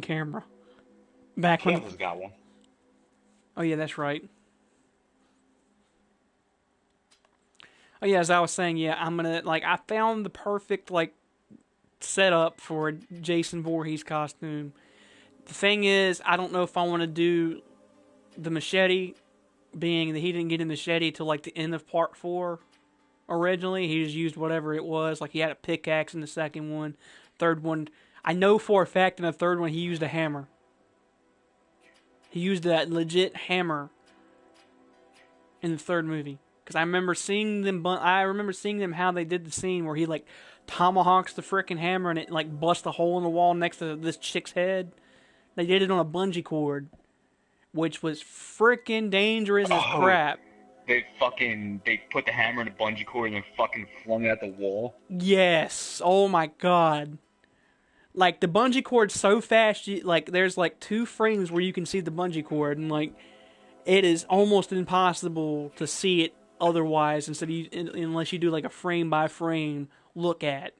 camera. Back when. Kansas got one. Oh yeah, that's right. Oh yeah, as I was saying, yeah, I'm gonna like I found the perfect like setup for a Jason Voorhees costume. The thing is, I don't know if I want to do the machete, being that he didn't get a machete till like the end of part 4. Originally, he just used whatever it was. Like he had a pickaxe in the second one, third one. I know for a fact in the third one he used a hammer. He used that legit hammer in the third movie because I remember seeing them. I remember seeing them how they did the scene where he like tomahawks the frickin' hammer and it like busts a hole in the wall next to this chick's head. They did it on a bungee cord, which was frickin' dangerous as Oh, crap. they put the hammer in a bungee cord and then fucking flung it at the wall. Yes. Oh my god. Like the bungee cord's so fast, like there's like 2 frames where you can see the bungee cord, and like it is almost impossible to see it otherwise unless you do like a frame by frame look at.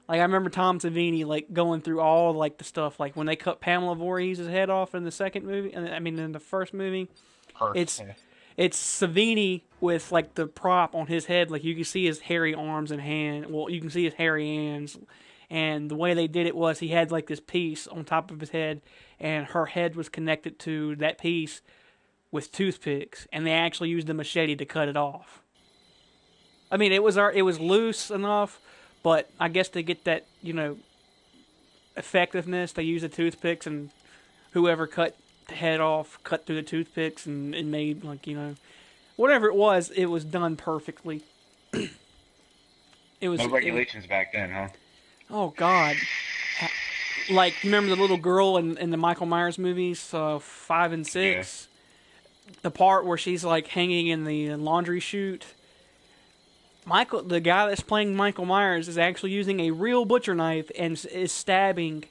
Like I remember Tom Savini like going through all like the stuff like when they cut Pamela Voorhees' head off in the second movie. I mean in the first movie, First, it's yeah. it's Savini with like the prop on his head. Like you can see his hairy arms and hand. Well, you can see his hairy hands. And the way they did it was he had like this piece on top of his head, and her head was connected to that piece with toothpicks, and they actually used a machete to cut it off. I mean, it was loose enough, but I guess to get that effectiveness, they used the toothpicks, and whoever cut the head off cut through the toothpicks, and it made like whatever it was done perfectly. It was No it, regulations back then, huh? oh god. Like, you remember the little girl in the Michael Myers movies, 5 and Yeah. 6? The part where she's, like, hanging in the laundry chute? The guy that's playing Michael Myers, is actually using a real butcher knife and is stabbing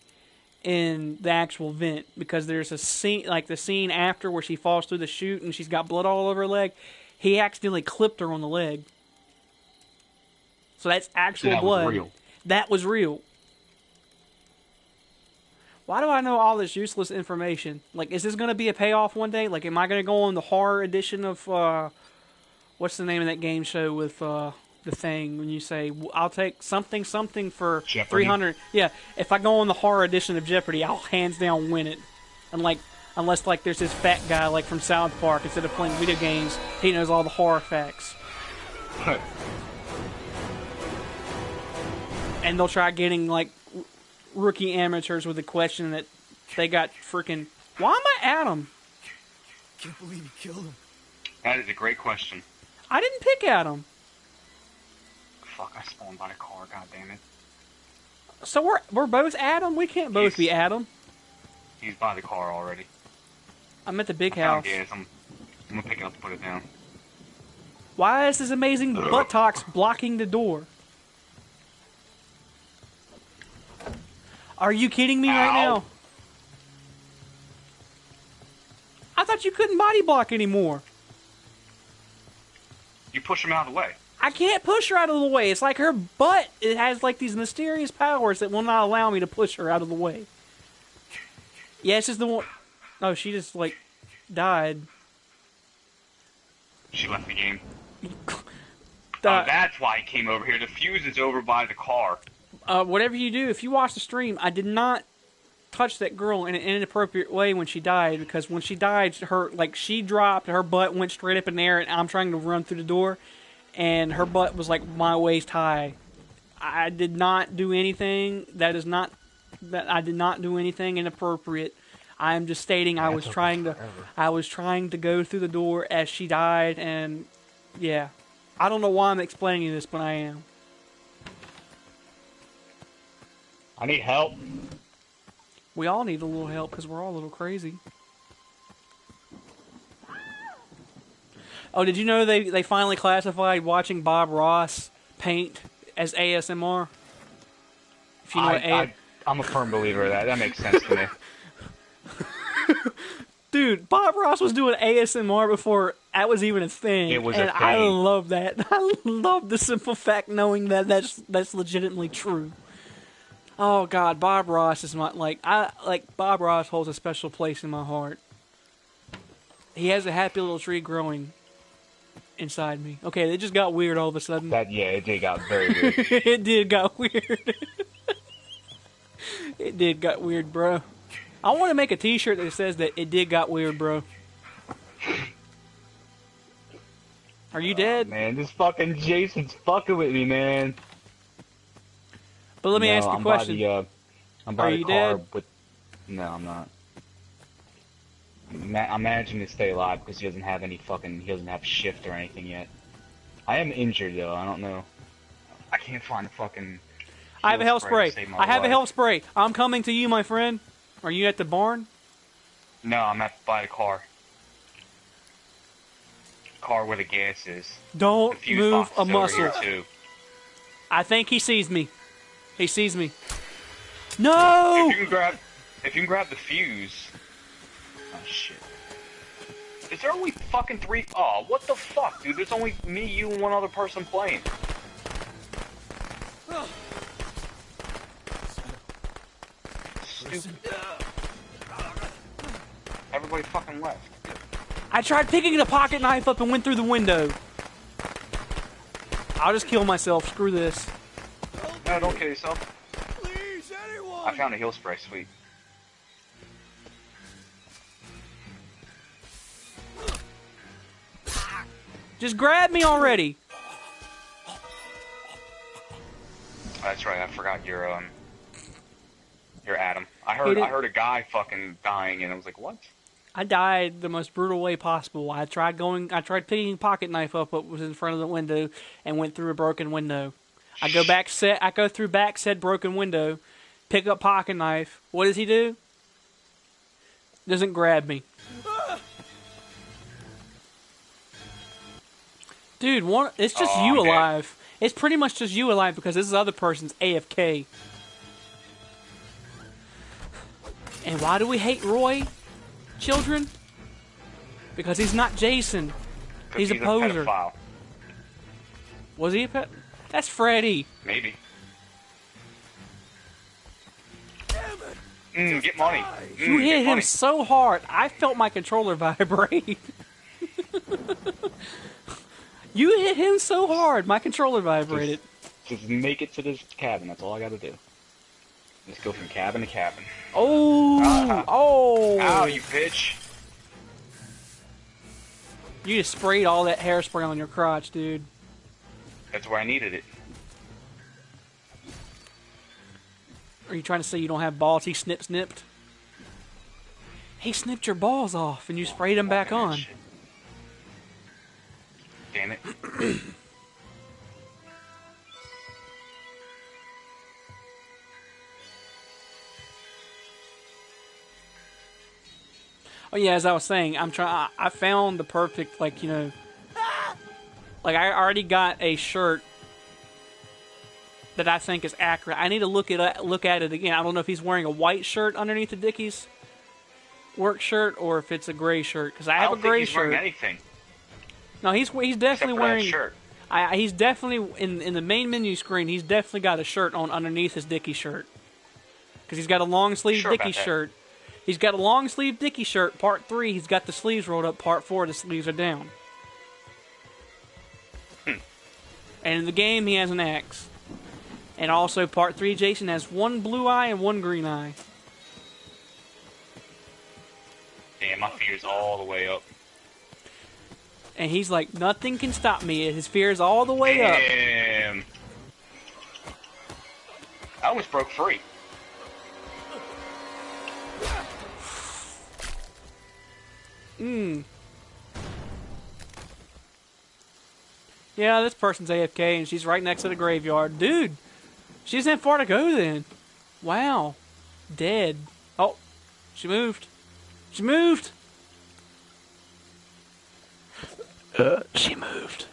in the actual vent. Because there's a scene, like the scene after where she falls through the chute and she's got blood all over her leg. He accidentally clipped her on the leg. So that's So actual that was blood. real. That was real. Why do I know all this useless information? Like, is this going to be a payoff one day? Like, am I going to go on the horror edition of, what's the name of that game show with, the thing when you say, I'll take something, something for Jeopardy. 300. Yeah, if I go on the horror edition of Jeopardy, I'll hands down win it. And, like, unless, like, there's this fat guy, like, from South Park, instead of playing video games, he knows all the horror facts. And they'll try getting, like, rookie amateurs with a question that they got freaking. Why am I Adam? Can't believe you killed him. That is a great question. I didn't pick Adam. Fuck, I spawned by the car, god damn it. So we're both Adam. We can't both be Adam. He's by the car already. I'm at the big I found house. gas. I'm gonna pick it up and put it down. Why is this amazing buttocks blocking the door? Are you kidding me right Ow. now? I thought you couldn't body block anymore. You push him out of the way. I can't push her out of the way. It's like her butt. It has like these mysterious powers that will not allow me to push her out of the way. Yeah, it's just the one. Oh, she just like died. She left the game. Uh, That's why he came over here. The fuse is over by the car. Whatever you do, if you watch the stream, I did not touch that girl in an inappropriate way when she died, because when she died, she dropped, her butt went straight up in the air, and I'm trying to run through the door, and her butt was like my waist high. I did not do anything. I did not do anything inappropriate. I am just stating I was trying to go through the door as she died, and yeah, I don't know why I'm explaining this, but I am. I need help. We all need a little help because we're all a little crazy. Oh, did you know they finally classified watching Bob Ross paint as ASMR? If you know I'm a firm believer of that. That makes sense to me. Dude, Bob Ross was doing ASMR before that was even a thing. It was and a thing. I love that. I love the simple fact knowing that that's legitimately true. Oh God, Bob Ross is my Bob Ross holds a special place in my heart. He has a happy little tree growing inside me. Okay, it just got weird all of a sudden. It did got very weird. It did got weird. It did got weird, bro. I want to make a T-shirt that says that it did got weird, bro. Are you dead? Man, this fucking Jason's fucking with me, man. But let me ask you a question. I'm by Are the you car dead? with. No, I'm not. I'm managing to stay alive because he doesn't have any fucking. He doesn't have shift or anything yet. I am injured though. I don't know. I can't find a fucking. I have a health spray. to save my I have a life. health spray. I'm coming to you, my friend. Are you at the barn? No, I'm by the car. Car where the gas is. Don't The fuse move box a is over muscle. here, too. I think he sees me. He sees me. No! If you can grab the fuse. Oh shit. Is there only fucking 3? Oh, what the fuck, dude? There's only me, you, and one other person playing. Stupid. Everybody fucking left. I tried picking the pocket knife up and went through the window. I'll just kill myself. Screw this. No, don't kill yourself. Please, anyone! I found a heal spray, sweet. Just grab me already. That's right, I forgot you're Adam. I He did- heard a guy fucking dying and I was like, what? I died the most brutal way possible. I tried picking a pocket knife up what was in front of the window and went through a broken window. I go through back said broken window, pick up pocket knife. What does he do? Doesn't grab me. Dude, it's just Oh, you I'm dead. alive. It's pretty much just you alive because this other person's AFK. And why do we hate Roy, children? Because he's not Jason. He's a poser. pedophile. Was he a pet? That's Freddy. Maybe. Get money. You hit get him money. so hard, I felt my controller vibrate. You hit him so hard, my controller vibrated. Just make it to this cabin. That's all I gotta do. Just go from cabin to cabin. Oh, oh! Ow, you bitch. You just sprayed all that hairspray on your crotch, dude. That's where I needed it. Are you trying to say you don't have balls? He snipped? He snipped your balls off, and you sprayed them back Fucking on. shit. Damn it. Oh yeah, as I was saying, I found the perfect, like, you know, like I already got a shirt that I think is accurate. I need to look at it again. I don't know if he's wearing a white shirt underneath the Dickies work shirt or if it's a gray shirt because I I have don't a think gray he's shirt. wearing anything No, he's except definitely for wearing. that shirt. He's definitely in the main menu screen. He's definitely got a shirt on underneath his Dickie shirt because he's got a long sleeve Sure about Dickie that. shirt. He's got a long sleeve Dickie shirt. Part 3, he's got the sleeves rolled up. Part 4, the sleeves are down. And in the game, he has an axe. And also, Part 3, Jason has one blue eye and one green eye. Damn, my fear's all the way up. And he's like, nothing can stop me. His fear is all the way up. Damn. I almost broke free. Yeah, this person's AFK and she's right next to the graveyard. Dude, she doesn't have far to go then. Wow. Dead. Oh, she moved. She moved. She moved.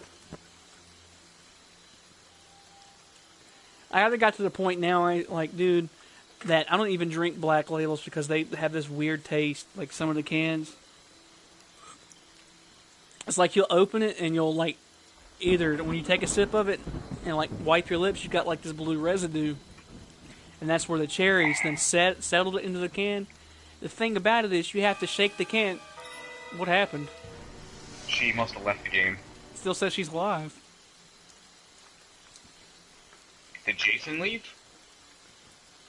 I got to the point now, dude, that I don't even drink Black Labels because they have this weird taste, like some of the cans. It's like you'll open it and you'll, like, either when you take a sip of it and, like, wipe your lips, you got, like, this blue residue. and that's where the cherries then settled it into the can. The thing about it is you have to shake the can. What happened? She must have left the game. Still says she's alive. Did Jason leave?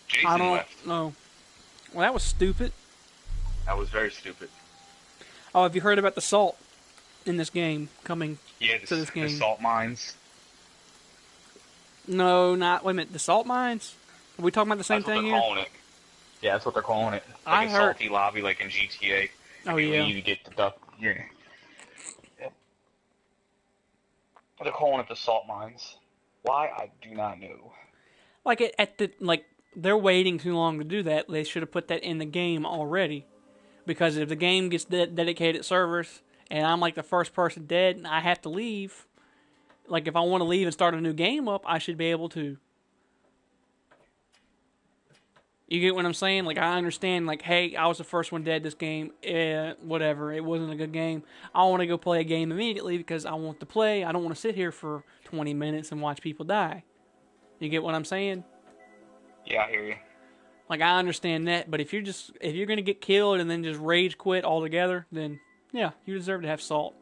I Jason don't left. know. Well, that was stupid. That was very stupid. Oh, have you heard about the salt in this game coming Yeah, to this game? the salt mines. No, not. Wait a minute. The salt mines? Are we talking about the same That's what thing they're here? calling it. Yeah, that's what they're calling it. I Like a heard- salty lobby, like in GTA. Oh, you yeah. leave, you get the duck. Yeah. Yep. They're calling it the salt mines. Why? I do not know. Like they're waiting too long to do that. They should have put that in the game already. Because if the game gets dedicated servers and I'm like the first person dead and I have to leave, like if I want to leave and start a new game up, I should be able to. You get what I'm saying? Like I understand. Like, hey, I was the first one dead this game. Whatever. It wasn't a good game. I want to go play a game immediately because I want to play. I don't want to sit here for 20 minutes and watch people die. You get what I'm saying? Yeah, I hear you. Like I understand that, but if you're gonna get killed and then just rage quit altogether, then yeah, you deserve to have salt.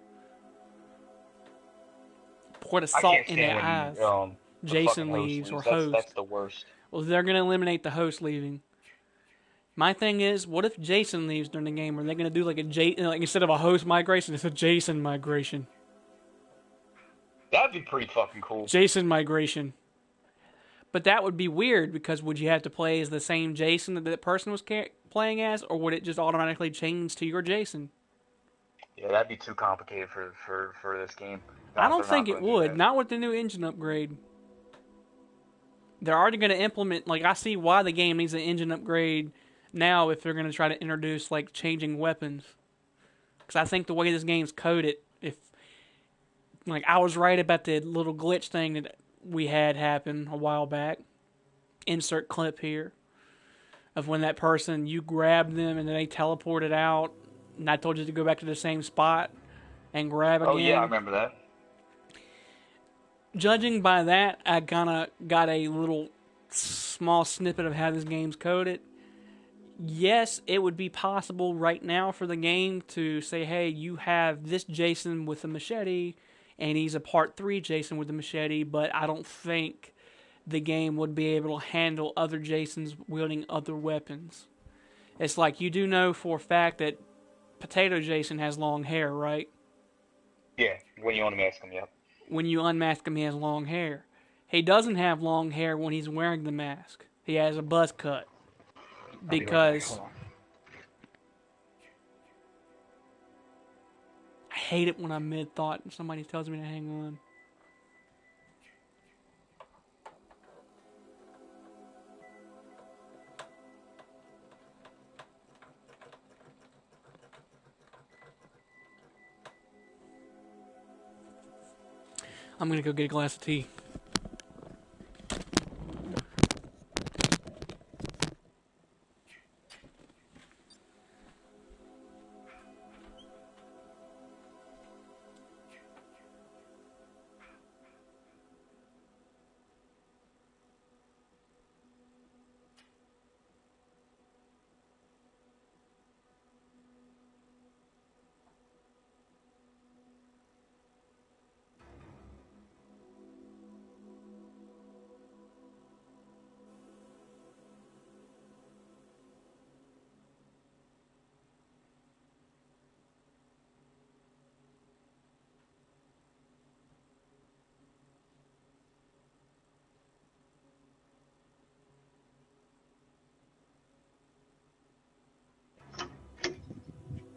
Pour the I salt can't in stand their when eyes. the Jason fucking host leaves or leaves. host. That's the worst. Well, they're gonna eliminate the host leaving. My thing is, what if Jason leaves during the game? Are they gonna do like like instead of a host migration, it's a Jason migration? That'd be pretty fucking cool. Jason migration. But that would be weird because would you have to play as the same Jason that that person was playing as, or would it just automatically change to your Jason? Yeah, that'd be too complicated for this game. I don't They're think not it gonna do would. that. Not with the new engine upgrade. They're already going to implement, like, I see why the game needs an engine upgrade now if they're going to try to introduce, like, changing weapons. Because I think the way this game's coded, if, like, I was right about the little glitch thing that we had happen a while back. Insert clip here. Of when that person, you grabbed them and then they teleported out. And I told you to go back to the same spot and grab again. Oh yeah, I remember that. Judging by that, I kind of got a little small snippet of how this game's coded. Yes, it would be possible right now for the game to say, hey, you have this Jason with a machete, and he's a part 3 Jason with a machete, but I don't think the game would be able to handle other Jasons wielding other weapons. It's like, you do know for a fact that Potato Jason has long hair, right? Yeah, when you unmask him, yep. When you unmask him, he has long hair. He doesn't have long hair when he's wearing the mask. He has a buzz cut. Because I hate it when I'm mid-thought and somebody tells me to hang on. I'm gonna go get a glass of tea.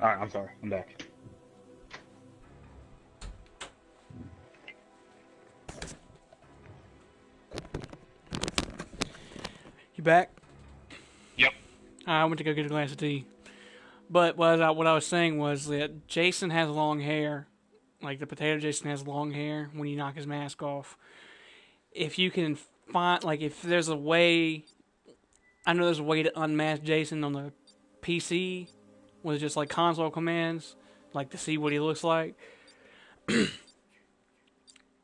Alright, I'm sorry. I'm back. You back? Yep. I went to go get a glass of tea. But what I was saying was that Jason has long hair. Like the Potato Jason has long hair when you knock his mask off. If you can find, like, if there's a way, I know there's a way to unmask Jason on the PC with just like console commands, like to see what he looks like.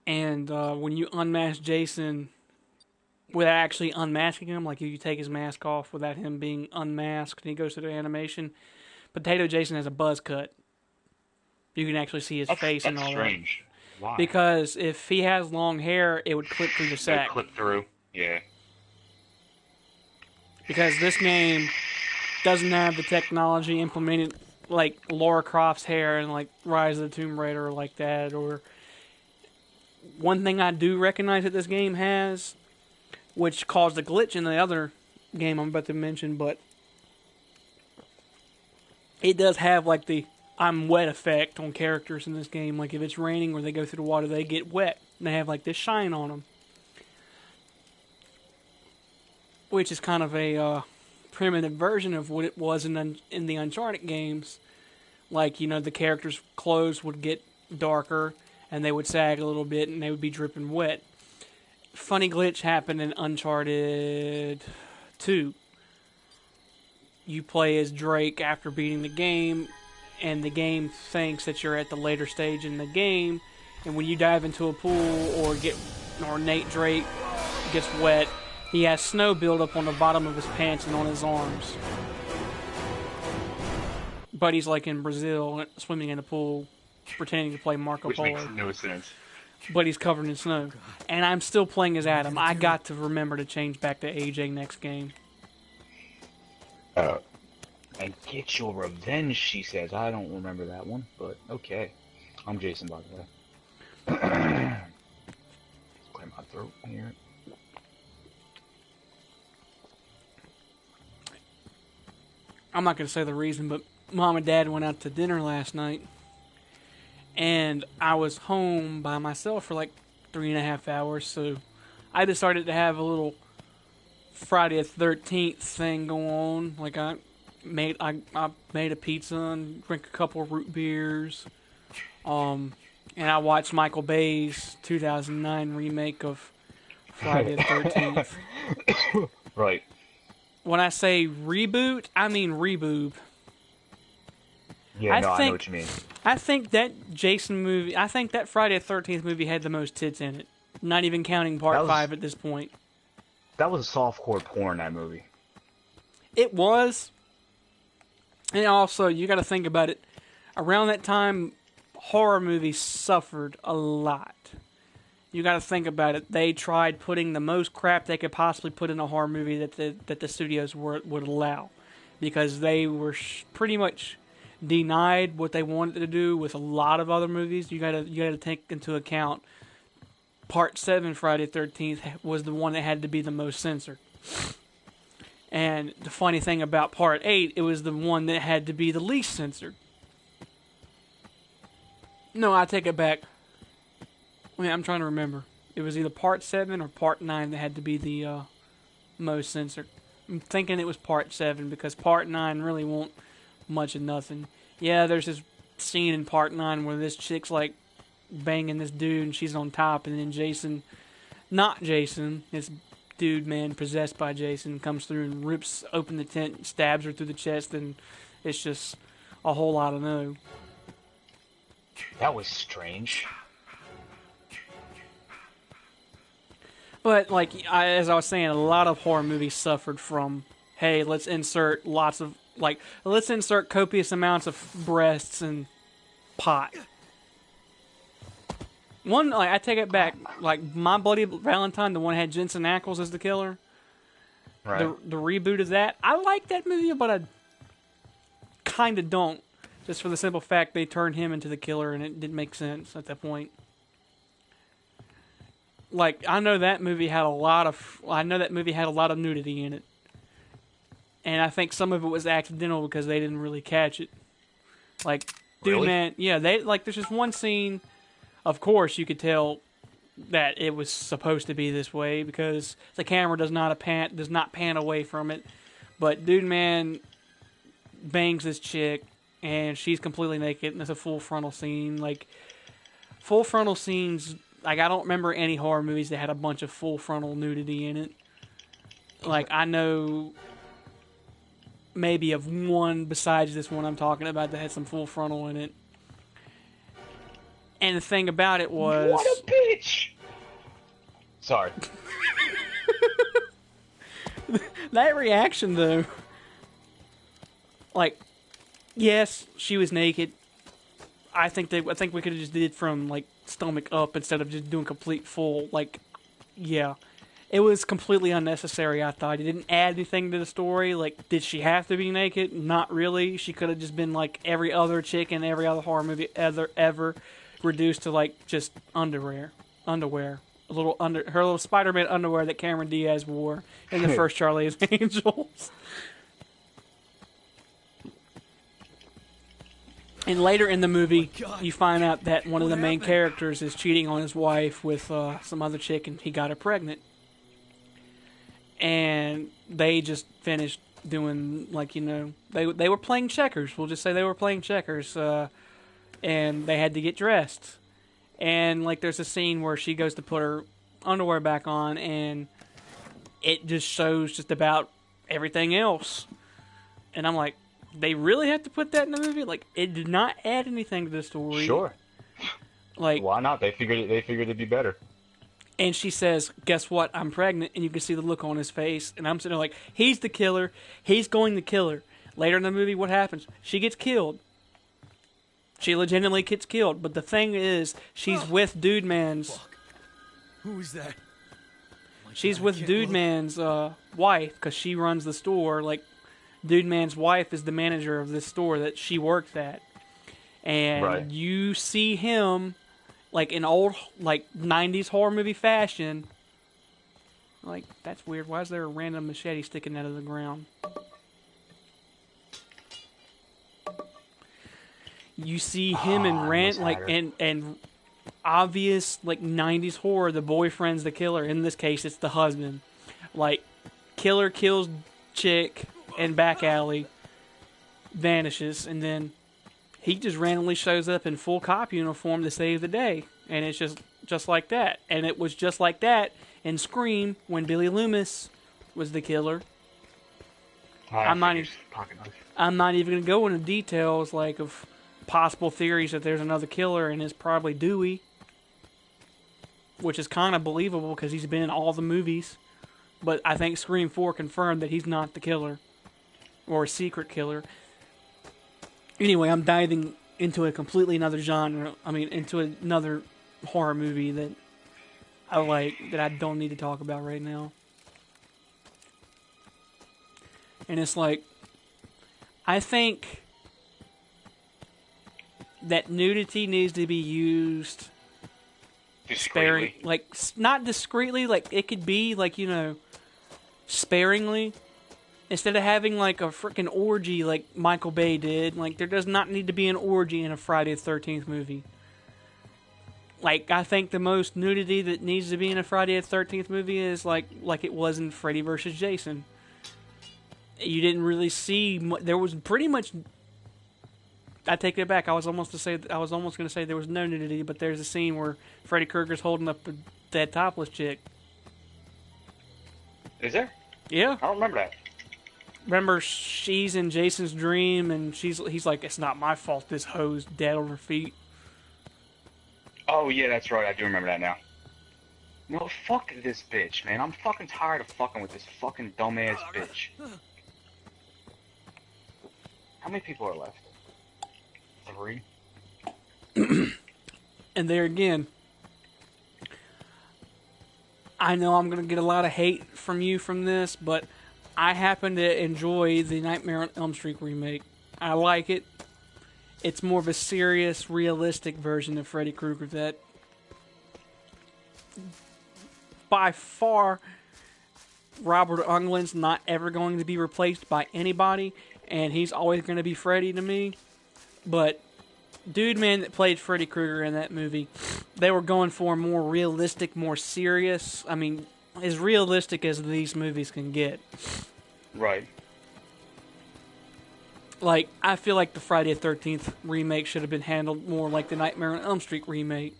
And when you unmask Jason without actually unmasking him. Like, you take his mask off without him being unmasked, and he goes through the animation. Potato Jason has a buzz cut. You can actually see his face and all That's strange. Why? that. Because if he has long hair, it would clip through the They sack. clip through. Yeah. Because this game doesn't have the technology implemented like Lara Croft's hair and like Rise of the Tomb Raider like that. Or one thing I do recognize that this game has, which caused a glitch in the other game I'm about to mention, but it does have like the I'm wet effect on characters in this game. Like if it's raining or they go through the water, they get wet. And they have like this shine on them. Which is kind of a primitive version of what it was in the Uncharted games. Like, you know, the characters' clothes would get darker and they would sag a little bit and they would be dripping wet. Funny glitch happened in Uncharted 2. You play as Drake after beating the game, and the game thinks that you're at the later stage in the game, and when you dive into a pool or Nate Drake gets wet, he has snow buildup on the bottom of his pants and on his arms. But he's like in Brazil, swimming in a pool, pretending to play Marco Which Polo. makes no sense. But he's covered in snow. And I'm still playing as Adam. I got to remember to change back to AJ next game. And get your revenge, she says. I don't remember that one, but okay. I'm Jason, by the way. Clear my throat here. I'm not going to say the reason, but Mom and Dad went out to dinner last night. And I was home by myself for like 3.5 hours, so I decided to have a little Friday the 13th thing go on. Like I made a pizza and drank a couple of root beers. And I watched Michael Bay's 2009 remake of Friday the 13th. Right. When I say reboot, I mean reboob. Yeah, I I know think- what you mean. I think that I think that Friday the 13th movie had the most tits in it. Not even counting part That was- 5 at this point. That was softcore porn, that movie. It was. And also, you got to think about it. Around that time, horror movies suffered a lot. You got to think about it. They tried putting the most crap they could possibly put in a horror movie that the studios would allow, because they were pretty much denied what they wanted to do with a lot of other movies. You got to take into account Part 7 Friday the 13th was the one that had to be the most censored. And the funny thing about Part 8, it was the one that had to be the least censored. No, I take it back. I'm trying to remember. It was either Part 7 or Part 9 that had to be the most censored. I'm thinking it was Part 7 because Part 9 really won't much of nothing. Yeah, there's this scene in Part 9 where this chick's like banging this dude and she's on top, and then this dude man possessed by Jason comes through and rips open the tent and stabs her through the chest, and it's just a whole lot of no. That was strange. But as I was saying, a lot of horror movies suffered from, hey, let's insert copious amounts of breasts and pot. One, I take it back. Like, My Bloody Valentine, the one that had Jensen Ackles as the killer. Right. The reboot of that. I like that movie, but I kind of don't. Just for the simple fact they turned him into the killer, and it didn't make sense at that point. Like, I know that movie had a lot of nudity in it. And I think some of it was accidental because they didn't really catch it. Like, dude, Really? man, yeah, there's just one scene. Of course, you could tell that it was supposed to be this way because the camera does not pan away from it. But dude, man, bangs this chick, and she's completely naked, and it's a full frontal scene. Like, full frontal scenes. Like, I don't remember any horror movies that had a bunch of full frontal nudity in it. Like, I know maybe of one besides this one I'm talking about that had some full frontal in it. And the thing about it was... What a bitch! Sorry. That reaction though, like, yes, she was naked. I think we could have just did from like stomach up instead of just doing complete full. Like, yeah, it was completely unnecessary. I thought it didn't add anything to the story. Like, did she have to be naked? Not really. She could have just been like every other chick in every other horror movie ever, reduced to like just underwear, a little her little Spider-Man underwear that Cameron Diaz wore in the first Charlie's Angels. And later in the movie, you find out that one of the main characters is cheating on his wife with some other chick, and he got her pregnant. And they just finished doing, like, you know, they were playing checkers. We'll just say they were playing checkers, and they had to get dressed. And, like, there's a scene where she goes to put her underwear back on, and it just shows just about everything else. And I'm like, they really have to put that in the movie? Like, it did not add anything to the story. Sure. Like, why not? They figured it'd be better. And she says, "Guess what? I'm pregnant." And you can see the look on his face. And I'm sitting there like, he's the killer. He's going to kill her. Later in the movie, what happens? She gets killed. She legitimately gets killed. But the thing is, she's with Dude Man's. Fuck. Who is that? She's with Dude Man's wife because she runs the store. Like, Dude Man's wife is the manager of this store that she works at. And Right. you see him, like, in old, like, 90s horror movie fashion. Like, that's weird. Why is there a random machete sticking out of the ground? You see him in rant, like, and obvious, like, 90s horror, the boyfriend's the killer. In this case, it's the husband. Like, killer kills chick in back alley, vanishes, and then he just randomly shows up in full cop uniform to save the day. And it's just like that. And it was just like that in Scream when Billy Loomis was the killer. I'm not even going to go into details, like, of possible theories that there's another killer and it's probably Dewey, which is kind of believable because he's been in all the movies. But I think Scream 4 confirmed that he's not the killer or a secret killer. Anyway, I'm diving into a completely another genre. I mean, into another horror movie that I like, that I don't need to talk about right now. And it's like, I think that nudity needs to be used sparingly. Like, not discreetly, like, it could be, like, you know, sparingly. Instead of having, like, a freaking orgy like Michael Bay did, like, there does not need to be an orgy in a Friday the 13th movie. Like, I think the most nudity that needs to be in a Friday the 13th movie is, like it was in Freddy vs. Jason. You didn't really see... There was pretty much... I take it back. I was almost going to say there was no nudity, but there's a scene where Freddy Krueger's holding up a dead topless chick. Is there? Yeah. I don't remember that. Remember, she's in Jason's dream, and he's like, "It's not my fault this hoe's dead on her feet." Oh, yeah, that's right. I do remember that now. No, fuck this bitch, man. I'm fucking tired of fucking with this fucking dumbass bitch. How many people are left? 3? And there again, I know I'm going to get a lot of hate from you from this, but I happen to enjoy the Nightmare on Elm Street remake. I like it. It's more of a serious, realistic version of Freddy Krueger that, by far, Robert Englund's not ever going to be replaced by anybody, and he's always going to be Freddy to me. But Dude Man that played Freddy Krueger in that movie, they were going for a more realistic, more serious, I mean, as realistic as these movies can get. Right. Like, I feel like the Friday the 13th remake should have been handled more like the Nightmare on Elm Street remake,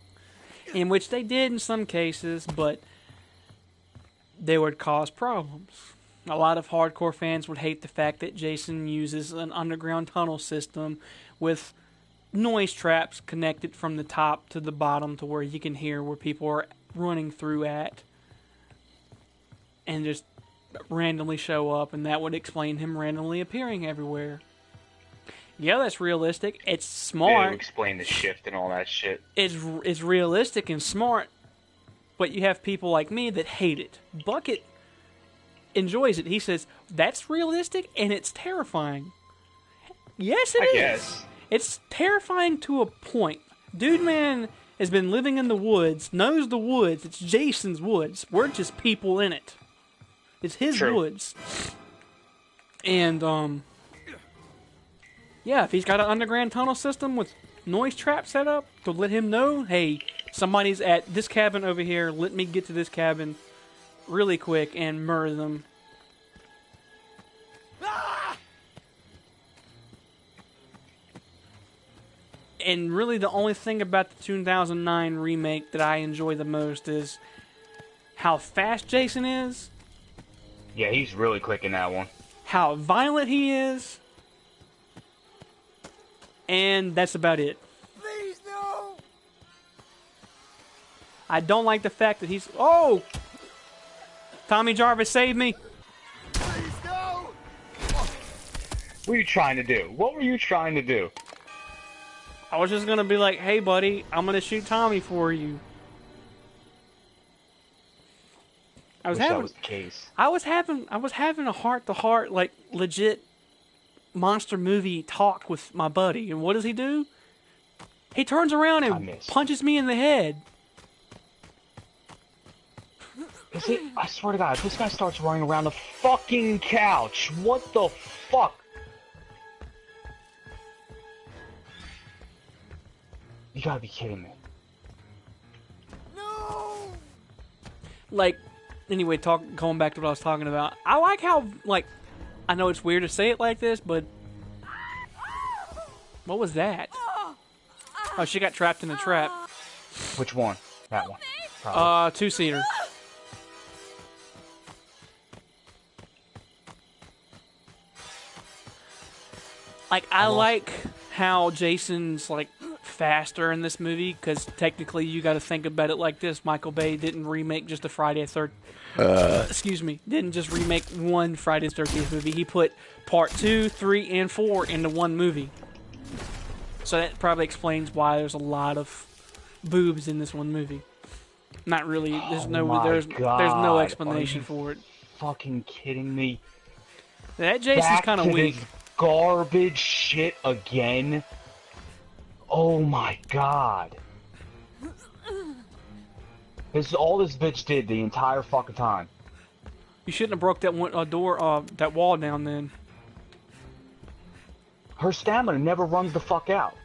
in which they did in some cases, but they would cause problems. A lot of hardcore fans would hate the fact that Jason uses an underground tunnel system with noise traps connected from the top to the bottom to where you can hear where people are running through at. And just randomly show up, and that would explain him randomly appearing everywhere. Yeah, that's realistic. It's Yeah, smart. to explain the shift and all that shit. It's realistic and smart, but you have people like me that hate it. Bucket enjoys it. He says, that's realistic and it's terrifying. Yes, it I is. guess. It's terrifying to a point. Dude Man has been living in the woods, knows the woods. It's Jason's woods. We're just people in it. It's his True. woods. And, yeah, if he's got an underground tunnel system with noise trap set up to let him know, hey, somebody's at this cabin over here, let me get to this cabin really quick and murder them. And really the only thing about the 2009 remake that I enjoy the most is how fast Jason is, Yeah, he's really clicking that one. how violent he is, and that's about it. Please, no! I don't like the fact that he's... Oh! Tommy Jarvis, save me! Please, no! What are you trying to do? What were you trying to do? I was just gonna be like, hey buddy, I'm gonna shoot Tommy for you. I was Wish that having... was the case. I was having a heart-to-heart, like, legit monster movie talk with my buddy, and what does he do? He turns around I and missed. punches me in the head. Is it? I swear to God, if this guy starts running around the fucking couch, what the fuck? You gotta be kidding me. No! Like, anyway, going back to what I was talking about, I like how, like, I know it's weird to say it like this, but what was that? Oh, she got trapped in a trap. Which one? That one. Probably. Two-seater. Like, I like how Jason's, like, faster in this movie, because technically you got to think about it like this. Michael Bay didn't remake just a Friday the 13th. Excuse me. Didn't just remake one Friday the 13th movie. He put part 2, 3, and 4 into one movie. So that probably explains why there's a lot of boobs in this one movie. Not really. There's there's no God. explanation Are you for it. Fucking kidding me? That Jason's Back kind of to weak. this garbage shit again. Oh my God. This is all this bitch did the entire fucking time. You shouldn't have broke that that wall down then. Her stamina never runs the fuck out.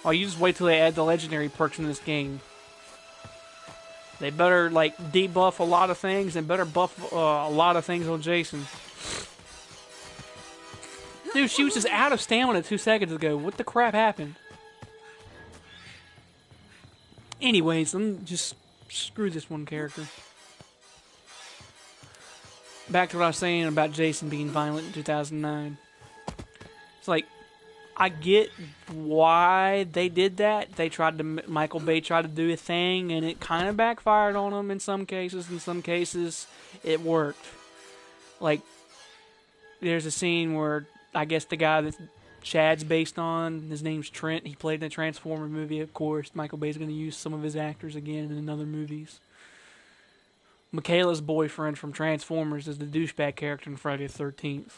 Oh, you just wait till they add the legendary perks in this game. They better, like, debuff a lot of things and better buff a lot of things on Jason. Dude, she was just out of stamina 2 seconds ago. What the crap happened? Anyways, just screw this one character. Back to what I was saying about Jason being violent in 2009. It's like, I get why they did that. They tried to, Michael Bay tried to do a thing, and it kind of backfired on him in some cases. In some cases, it worked. Like, there's a scene where I guess the guy that Chad's based on, his name's Trent. He played in a Transformer movie, of course. Michael Bay's going to use some of his actors again in other movies. Michaela's boyfriend from Transformers is the douchebag character in Friday the 13th.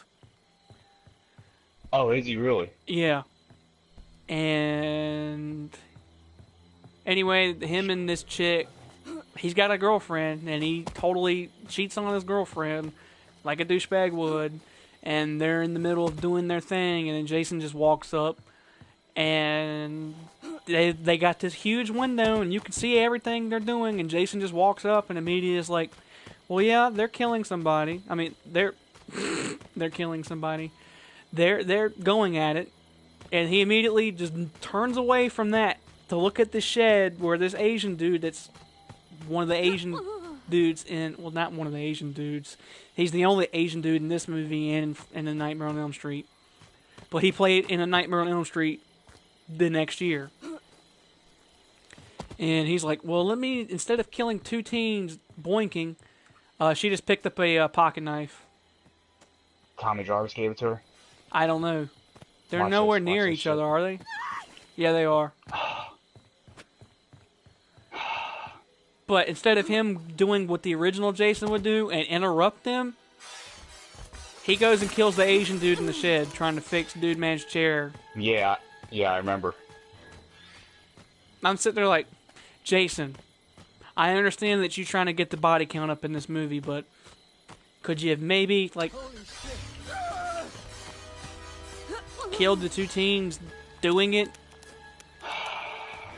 Oh, is he really? Yeah. And anyway, him and this chick, he's got a girlfriend, and he totally cheats on his girlfriend like a douchebag would. And they're in the middle of doing their thing, and then Jason just walks up, and they got this huge window, and you can see everything they're doing, and Jason just walks up and immediately is like, well, yeah, they're killing somebody. I mean, they're killing somebody. They're going at it, and he immediately just turns away from that to look at the shed where this Asian dude that's one of the Asian dudes in, well, not one of the Asian dudes. He's the only Asian dude in this movie and in A Nightmare on Elm Street. But he played in A Nightmare on Elm Street the next year. And he's like, well, instead of killing 2 teens boinking, she just picked up a pocket knife. Tommy Jarvis gave it to her. I don't know. They're Watch nowhere this, near watch this each shit. other, are they? Yeah, they are. But instead of him doing what the original Jason would do and interrupt them, he goes and kills the Asian dude in the shed trying to fix Dude Man's chair. Yeah, I remember. I'm sitting there like, Jason, I understand that you're trying to get the body count up in this movie, but could you have maybe, like, killed the 2 teens doing it?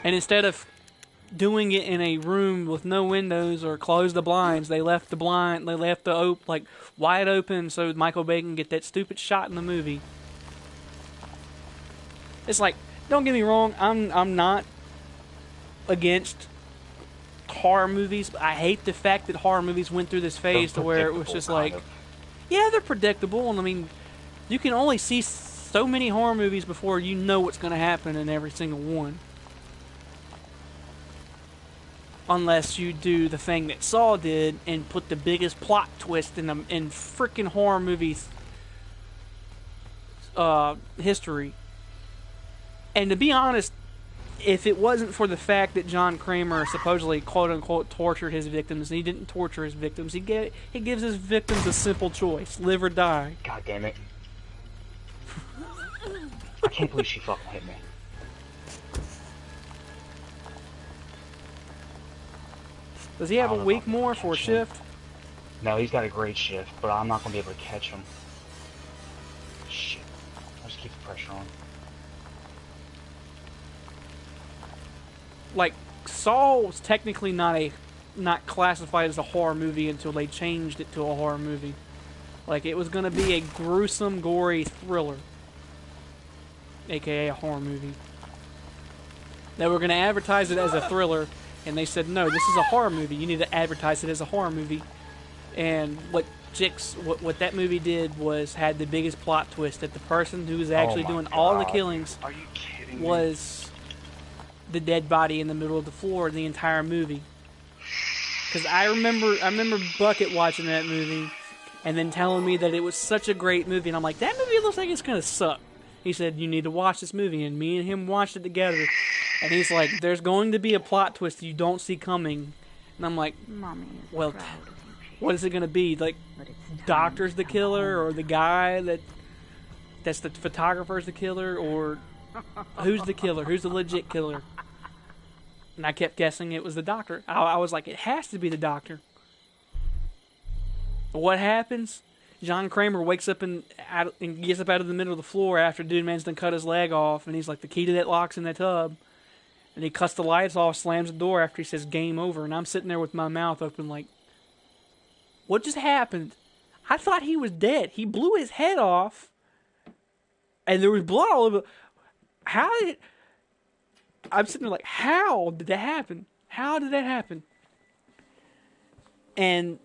And instead of doing it in a room with no windows or close the blinds, they left the wide open so Michael Bay can get that stupid shot in the movie. It's like, don't get me wrong, I'm not against horror movies, but I hate the fact that horror movies went through this phase to where it was just like, yeah, they're predictable, and I mean, you can only see so many horror movies before you know what's going to happen in every single one. Unless you do the thing that Saw did and put the biggest plot twist in freaking horror movies history. And to be honest, if it wasn't for the fact that John Kramer supposedly quote-unquote tortured his victims, and he didn't torture his victims, he gives his victims a simple choice: live or die. God damn it. I can't believe she fucking hit me. Does he have I a don't know if week I'm gonna more for a catch him. shift? No, he's got a great shift, but I'm not gonna be able to catch him. Shit. I'll just keep the pressure on. Like, Saw was technically not classified as a horror movie until they changed it to a horror movie. Like, it was going to be a gruesome, gory thriller, aka a horror movie. They were going to advertise it as a thriller, and they said, no, this is a horror movie. You need to advertise it as a horror movie. And what that movie did was had the biggest plot twist, that the person who was actually doing all the killings Are you kidding me? was the dead body in the middle of the floor the entire movie. Because I remember Bucket watching that movie and then telling me that it was such a great movie, and I'm like, that movie looks like it's gonna suck. He said, you need to watch this movie, and me and him watched it together, and he's like, there's going to be a plot twist you don't see coming. And I'm like, Mommy is well, proud of you, what is it gonna be? Like, but it's time Doctor's to the come killer, home. or the guy that's the photographer's the killer, or who's the killer? Who's the legit killer? And I kept guessing it was the doctor. I was like, it has to be the doctor. What happens? John Kramer wakes up and gets up out of the middle of the floor after Dude Man's done cut his leg off, and he's like, the key to that lock's in that tub. And he cuts the lights off, slams the door after he says, game over. And I'm sitting there with my mouth open like, what just happened? I thought he was dead. He blew his head off, and there was blood all over. How did... I'm sitting there like, how did that happen? How did that happen? And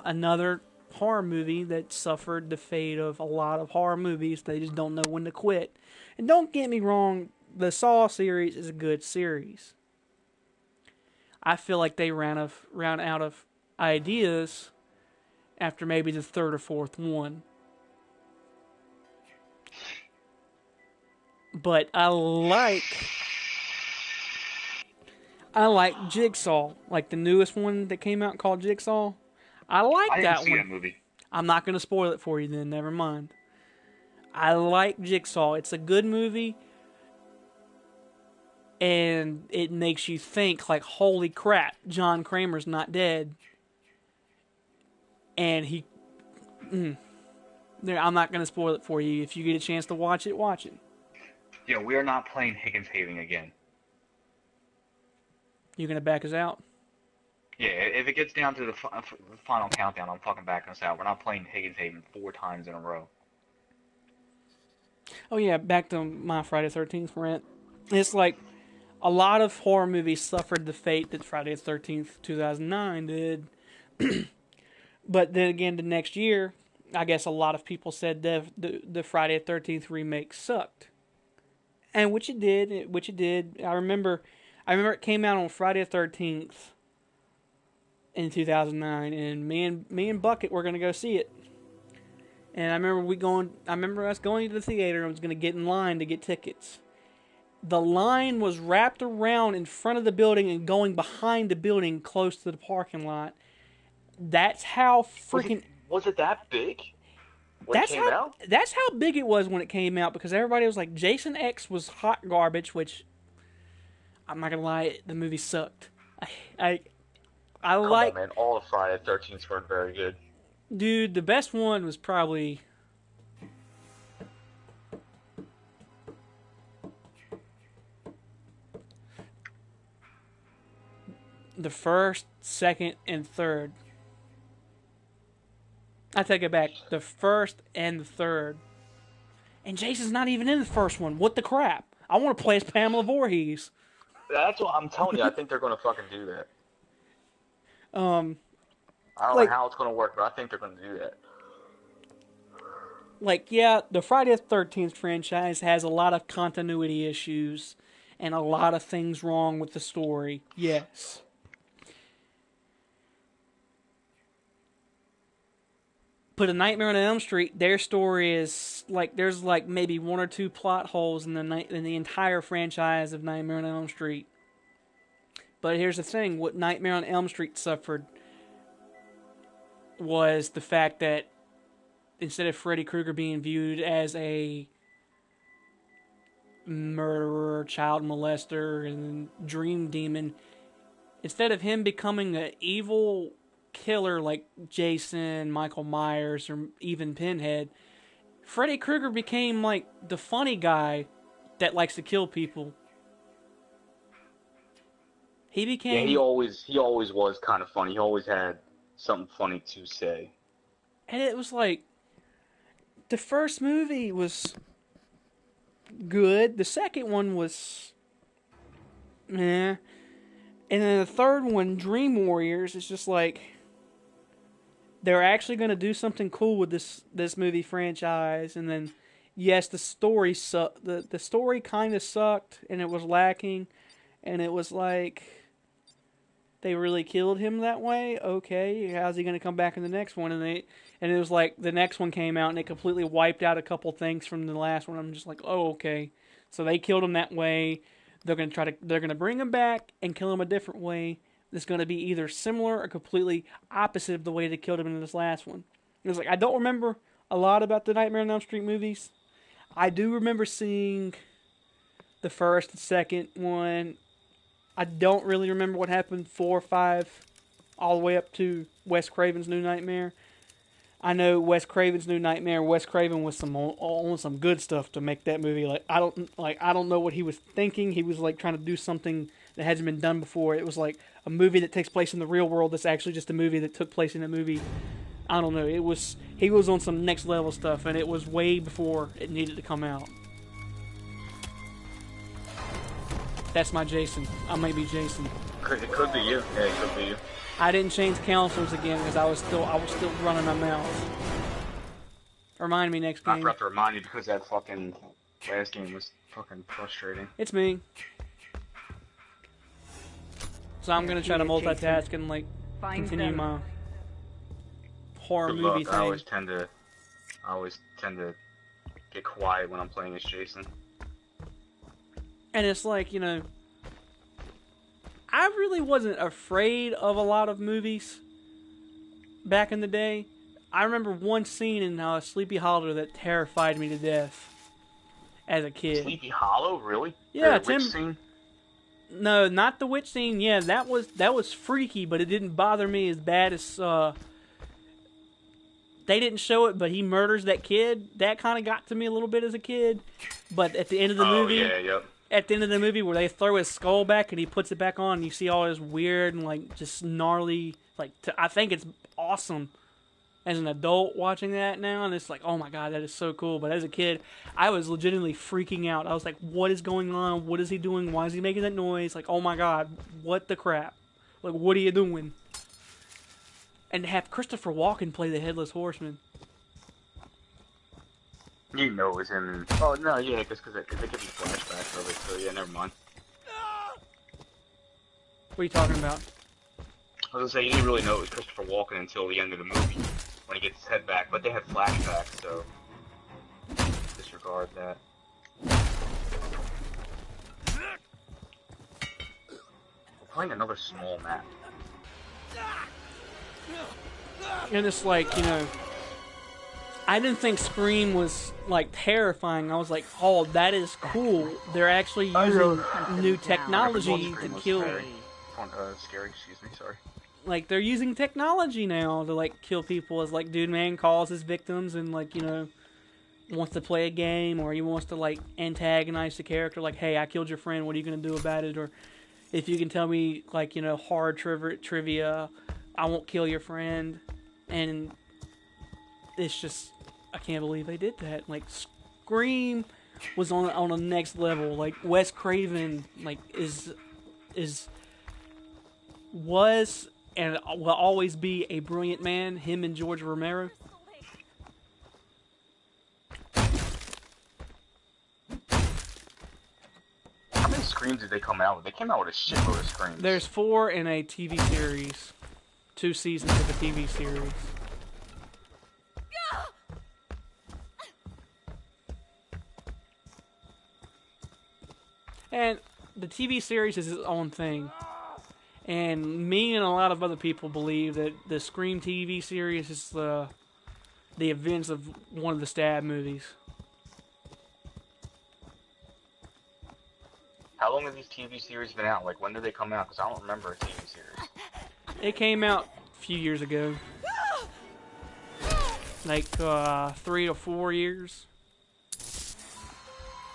another horror movie that suffered the fate of a lot of horror movies. They just don't know when to quit. And don't get me wrong, the Saw series is a good series. I feel like they ran out of ideas after maybe the third or fourth one. But I like Jigsaw, like the newest one that came out called Jigsaw. I like I didn't that see one. that movie. I'm not going to spoil it for you then, never mind. I like Jigsaw. It's a good movie, and it makes you think, like, holy crap, John Kramer's not dead. And I'm not going to spoil it for you. If you get a chance to watch it, watch it. Yeah, we are not playing Higgins Haven again. You going to back us out? Yeah, if it gets down to the final countdown, I'm fucking backing us out. We're not playing Higgins Haven 4 times in a row. Oh yeah, back to my Friday the 13th rant. It's like a lot of horror movies suffered the fate that Friday the 13th 2009 did. But then again, the next year, I guess a lot of people said the Friday the 13th remake sucked. And which it did. I remember it came out on Friday the 13th in 2009, and me and Bucket were gonna go see it. And I remember us going to the theater and was gonna get in line to get tickets. The line was wrapped around in front of the building and going behind the building close to the parking lot. That's how freaking... Was it that big when it came out? That's how big it was when it came out, because everybody was like, Jason X was hot garbage, which, I'm not gonna lie, the movie sucked. Come on, man. All of Friday the 13th weren't very good. Dude, the best one was probably... the first, second, and third. I take it back. The first and the third. And Jason's not even in the first one. What the crap? I want to play as Pamela Voorhees. That's what I'm telling you. I think they're going to fucking do that. I don't know how it's going to work, but I think they're going to do that. Like, yeah, the Friday the 13th franchise has a lot of continuity issues and a lot of things wrong with the story. Yes. But A Nightmare on Elm Street, their story is like there's like maybe one or two plot holes in the entire franchise of Nightmare on Elm Street. But here's the thing: what Nightmare on Elm Street suffered was the fact that instead of Freddy Krueger being viewed as a murderer, child molester, and dream demon, instead of him becoming an evil killer like Jason, Michael Myers, or even Pinhead, Freddy Krueger became like the funny guy that likes to kill people. He became... Yeah, he always was kind of funny. He always had something funny to say. And it was like, the first movie was good. The second one was meh. And then the third one, Dream Warriors, is just like, they're actually going to do something cool with this movie franchise. And then, yes, the story the story kind of sucked, and it was lacking, and it was like, they really killed him that way? Okay, how's he going to come back in the next one? And it was like, the next one came out, and it completely wiped out a couple things from the last one. I'm just like, oh, okay. So they killed him that way. They're going to bring him back and kill him a different way. It's going to be either similar or completely opposite of the way they killed him in this last one. It was like, I don't remember a lot about the Nightmare on Elm Street movies. I do remember seeing the first and second one. I don't really remember what happened 4 or 5 all the way up to Wes Craven's New Nightmare. I know Wes Craven's New Nightmare. Wes Craven was on some good stuff to make that movie. I don't know what he was thinking. He was like trying to do something that hasn't been done before. It was like a movie that takes place in the real world that's actually just a movie that took place in a movie. I don't know. He was on some next level stuff, and it was way before it needed to come out. That's my Jason. I may be Jason. It could be you. Yeah, it could be you. I didn't change counselors again because I was still running my mouth. Remind me next game. I forgot to remind you because that fucking last game was fucking frustrating. It's me. So I'm gonna try to multitask and like continue my horror Good movie luck. thing. I always tend to get quiet when I'm playing as Jason. And it's like, you know, I really wasn't afraid of a lot of movies back in the day. I remember one scene in Sleepy Hollow that terrified me to death as a kid. Sleepy Hollow, really? Yeah, the witch scene? No, not the witch scene. Yeah, that was freaky, but it didn't bother me as bad as they didn't show it, but he murders that kid. That kind of got to me a little bit as a kid. But at the end of the movie, at the end of the movie where they throw his skull back and he puts it back on, and you see all this weird and like just gnarly, like I think it's awesome as an adult watching that now, and it's like, oh my god, that is so cool. But as a kid, I was legitimately freaking out. I was like, what is going on? What is he doing? Why is he making that noise? Like, oh my god, what the crap? Like, what are you doing? And to have Christopher Walken play the Headless Horseman. You know it was him. Oh, no, yeah, because they give you flashbacks. Okay, so yeah, never mind. What are you talking about? I was gonna say, you didn't really know it was Christopher Walken until the end of the movie, when he gets his head back, but they had flashbacks, so disregard that. We're playing another small map. And it's like, you know, I didn't think Scream was like terrifying. I was like, oh, that is cool. They're actually using new technology to kill. Scary, excuse me, sorry. Like, they're using technology now to like kill people. As like, dude, man calls his victims and like, you know, wants to play a game, or he wants to like antagonize the character. Like, hey, I killed your friend. What are you gonna do about it? Or if you can tell me like, you know, hard trivia, I won't kill your friend. And it's just, I can't believe they did that. Like, Scream was on a next level. Like, Wes Craven, like, was and will always be a brilliant man. Him and George Romero. How many Screams did they come out with? They came out with a shitload of Screams. There's 4 in a TV series. 2 seasons of a TV series. And the TV series is its own thing. And me and a lot of other people believe that the Scream TV series is the events of one of the Stab movies. How long have these TV series been out? Like, when did they come out? Because I don't remember a TV series. It came out a few years ago. Like 3 to 4 years.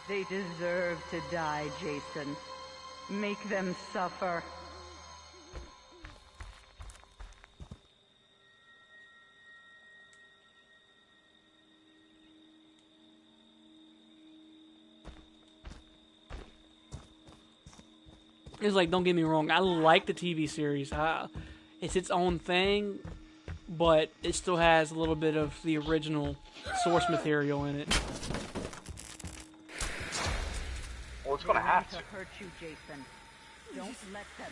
They deserve to die, Jason. Make them suffer. It's like, don't get me wrong, I like the TV series. It's its own thing, but it still has a little bit of the original source material in it. Well, it's gonna have to. Hurt you, Jason. Don't let them.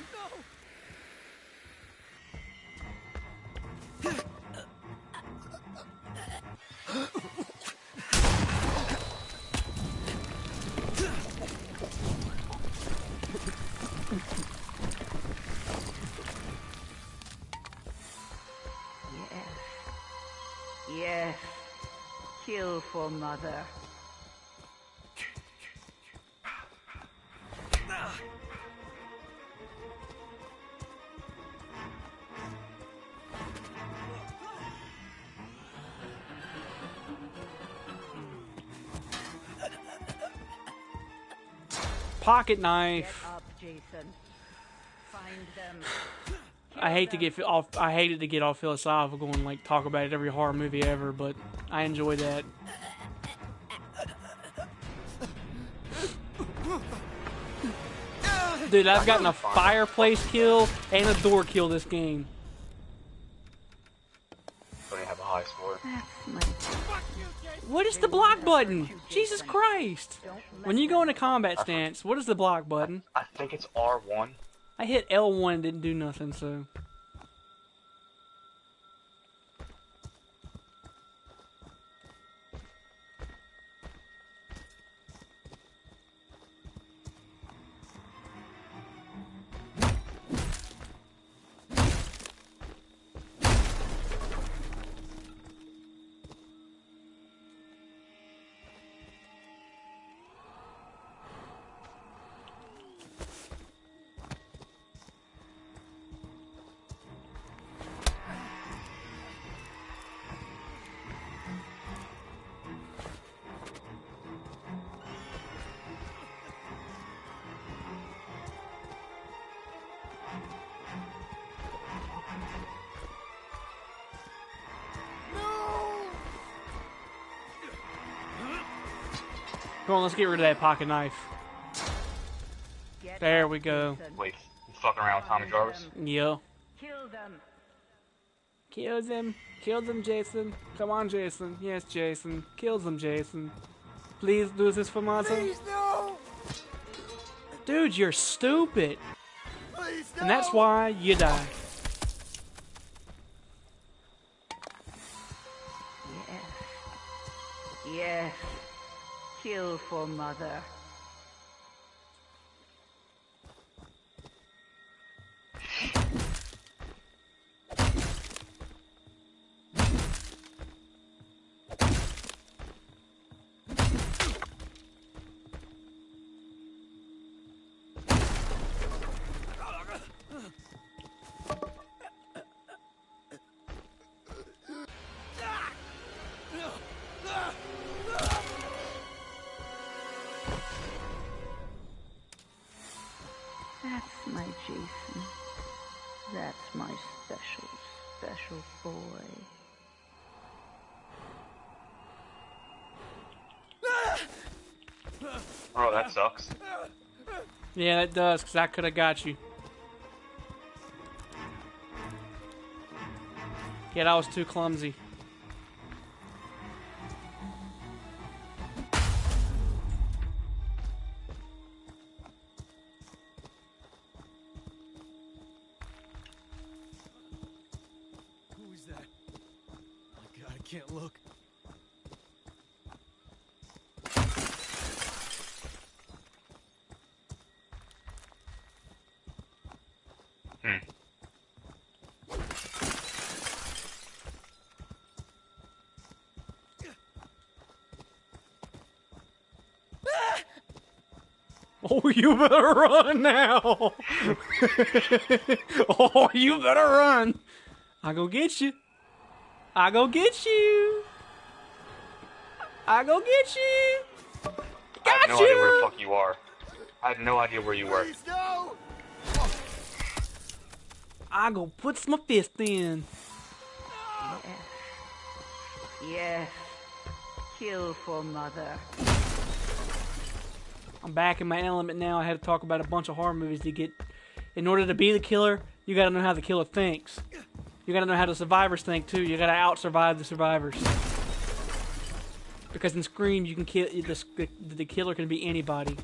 Yes. Kill for Mother. Pocket knife. Get up, Jason. Find them. I hated to get all philosophical and like talk about it every horror movie ever, but I enjoy that. Dude, I've gotten a fireplace kill and a door kill this game. Don't even have a high score. What is the block button? Jesus Christ! When you go into combat stance, what is the block button? I think it's R1. I hit L1 and didn't do nothing, so... Come on, let's get rid of that pocket knife. There we go. Wait, you fucking around with Tommy Jarvis? Yeah. Kill them. Kill them. Kill them, Jason. Come on, Jason. Yes, Jason. Kill them, Jason. Please do this for Martha. Please, no! Dude, you're stupid. Please, no! And that's why you die. Yes. Yes. Kill for Mother. That's my Jason. That's my special, special boy. Oh, that sucks. Yeah, it does, because I could have got you. Yeah, I was too clumsy. Who is that? My God, I can't look. Oh, you better run now! Oh, you better run! I go get you. I go get you. I go get you. I have Got no idea where the you. fuck you are. I had no idea where you were. Please, no! I go puts my fist in. Yes. Yes. Kill for Mother. I'm back in my element now. I had to talk about a bunch of horror movies to get. In order to be the killer, you gotta know how the killer thinks. You gotta know how the survivors think too. You gotta out-survive the survivors. Because in Scream, you can kill the killer can be anybody.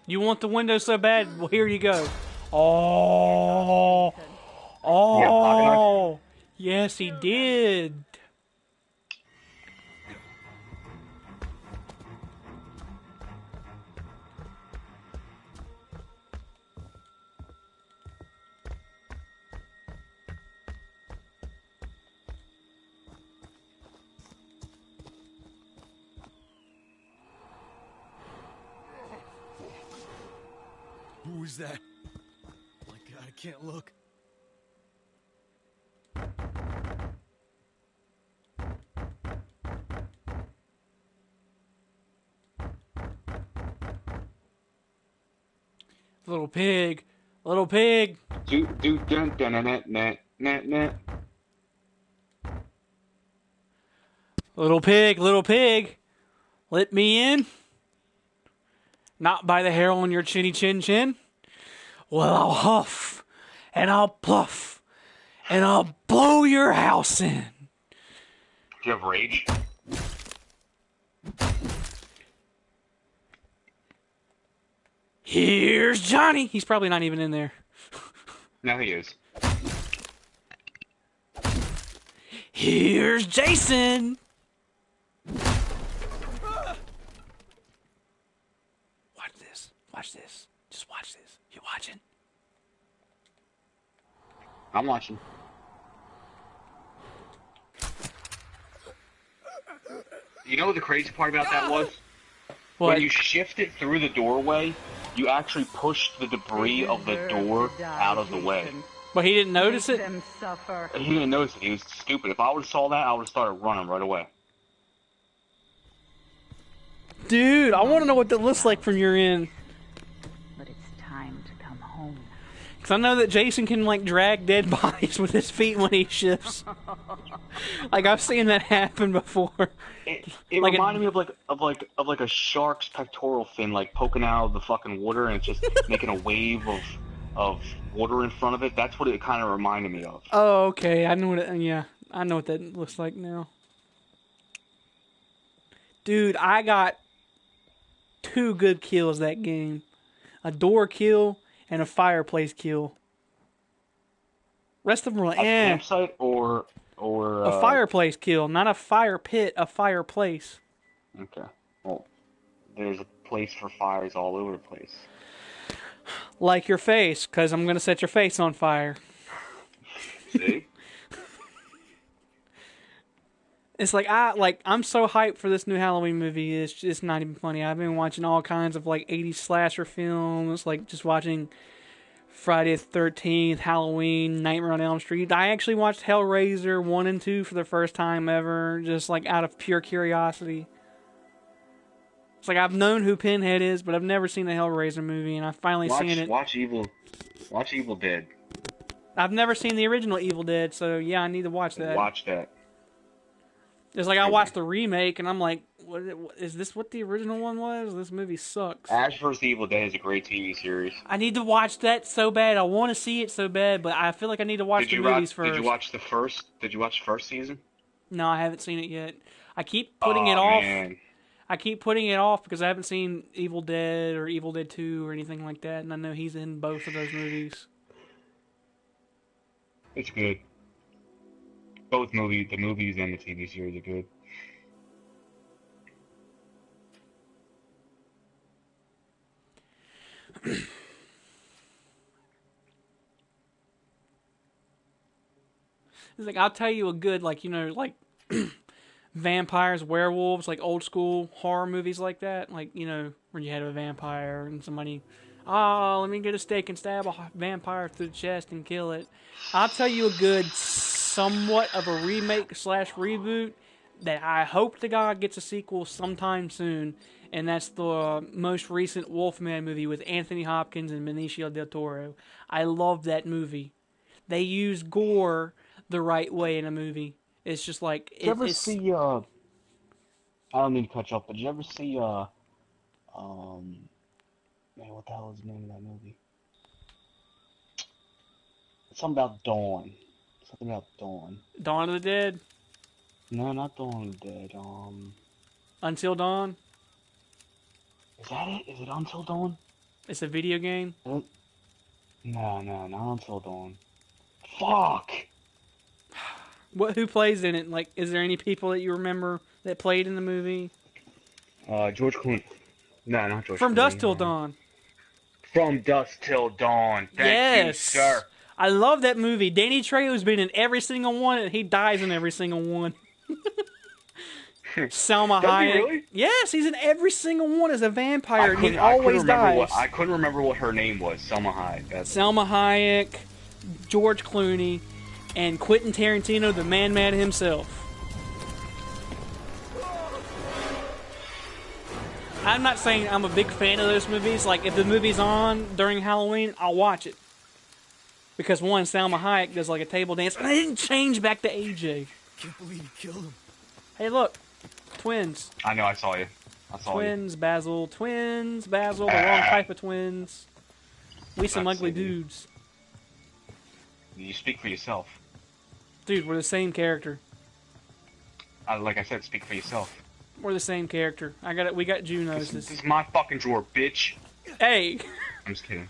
You want the window so bad? Well, here you go. Oh, oh, yes, he did. Who is that? My God, I can't look. Little pig, little pig. Dun dun dun dun dun dun. Little pig, let me in. Not by the hair on your chinny chin chin. Well, I'll huff, and I'll puff, and I'll blow your house in. Do you have rage? Here's Johnny. He's probably not even in there. No, he is. Here's Jason. Watch this. Watch this. Just watch this. You watching? I'm watching. You know what the crazy part about that was? What? When you shift it through the doorway, you actually pushed the debris of the door out of the way. But he didn't notice Make it? them suffer. He didn't notice it. He was stupid. If I would have saw that, I would have started running right away. Dude, I want to know what that looks like from your end. But it's time to come home. Because I know that Jason can, like, drag dead bodies with his feet when he shifts. Like, I've seen that happen before. It Like reminded me of like a shark's pectoral fin, like poking out of the fucking water and it's just making a wave of water in front of it. That's what it kind of reminded me of. Oh, okay. I know what it, yeah. I know what that looks like now. Dude, I got 2 good kills that game. A door kill and a fireplace kill. Rest of them were like, A campsite or a fireplace kill, not a fire pit, a fireplace. Okay. Well, there's a place for fires all over the place. Like your face, because I'm going to set your face on fire. See? It's like I'm so hyped for this new Halloween movie. It's not even funny. I've been watching all kinds of like 80s slasher films, like just watching Friday the 13th, Halloween, Nightmare on Elm Street. I actually watched Hellraiser 1 and 2 for the first time ever, just like out of pure curiosity. It's like I've known who Pinhead is, but I've never seen a Hellraiser movie, and I've finally seen it. Watch Evil Dead. I've never seen the original Evil Dead, so yeah, I need to watch that. Watch that. It's like I watched the remake, and I'm like, what is this? What the original one was? This movie sucks. Ash vs. Evil Dead is a great TV series. I need to watch that so bad. I want to see it so bad, but I feel like I need to watch the movies first. Did you watch the first season? No, I haven't seen it yet. I keep putting it off. Man. I keep putting it off because I haven't seen Evil Dead or Evil Dead 2 or anything like that, and I know he's in both of those movies. It's good. Both movies, the movies and the TV series are good. It's like, I'll tell you a good, like, you know, like vampires, werewolves, like old school horror movies like that. Like, you know, where you had a vampire and somebody, oh, let me get a stake and stab a vampire through the chest and kill it. I'll tell you a good, somewhat of a remake / reboot that I hope to God gets a sequel sometime soon. And that's the most recent Wolfman movie with Anthony Hopkins and Benicio del Toro. I love that movie. They use gore the right way in a movie. It's just like... Did you ever see, I don't mean to cut you off, but did you ever see, man, what the hell is the name of that movie? It's something about Dawn. Something about Dawn. Dawn of the Dead? No, not Dawn of the Dead, Until Dawn? Is that it? Is it Until Dawn? It's a video game? No, not Until Dawn. Fuck! Who plays in it? Like, is there any people that you remember that played in the movie? George Clooney. No, not George Clooney. From Dusk Till Dawn. From Dusk Till Dawn. Thank you, sir. I love that movie. Danny Trejo's been in every single one, and he dies in every single one. Selma Does he Hayek. really? Yes, he's in every single one as a vampire, and he always dies. I couldn't remember what her name was. Selma Hayek. Selma Hayek, George Clooney, and Quentin Tarantino, the man himself. I'm not saying I'm a big fan of those movies. Like, if the movie's on during Halloween, I'll watch it. Because one, Selma Hayek does like a table dance, and I didn't change back to AJ. Can't believe you killed him. Hey, look. Twins. I know, I saw you. Twins, Basil. Twins, Basil. The wrong type of twins. We some ugly dudes. You speak for yourself. Dude, we're the same character. Like I said, speak for yourself. We're the same character. We got Junos. This is my fucking drawer, bitch. Hey! I'm just kidding.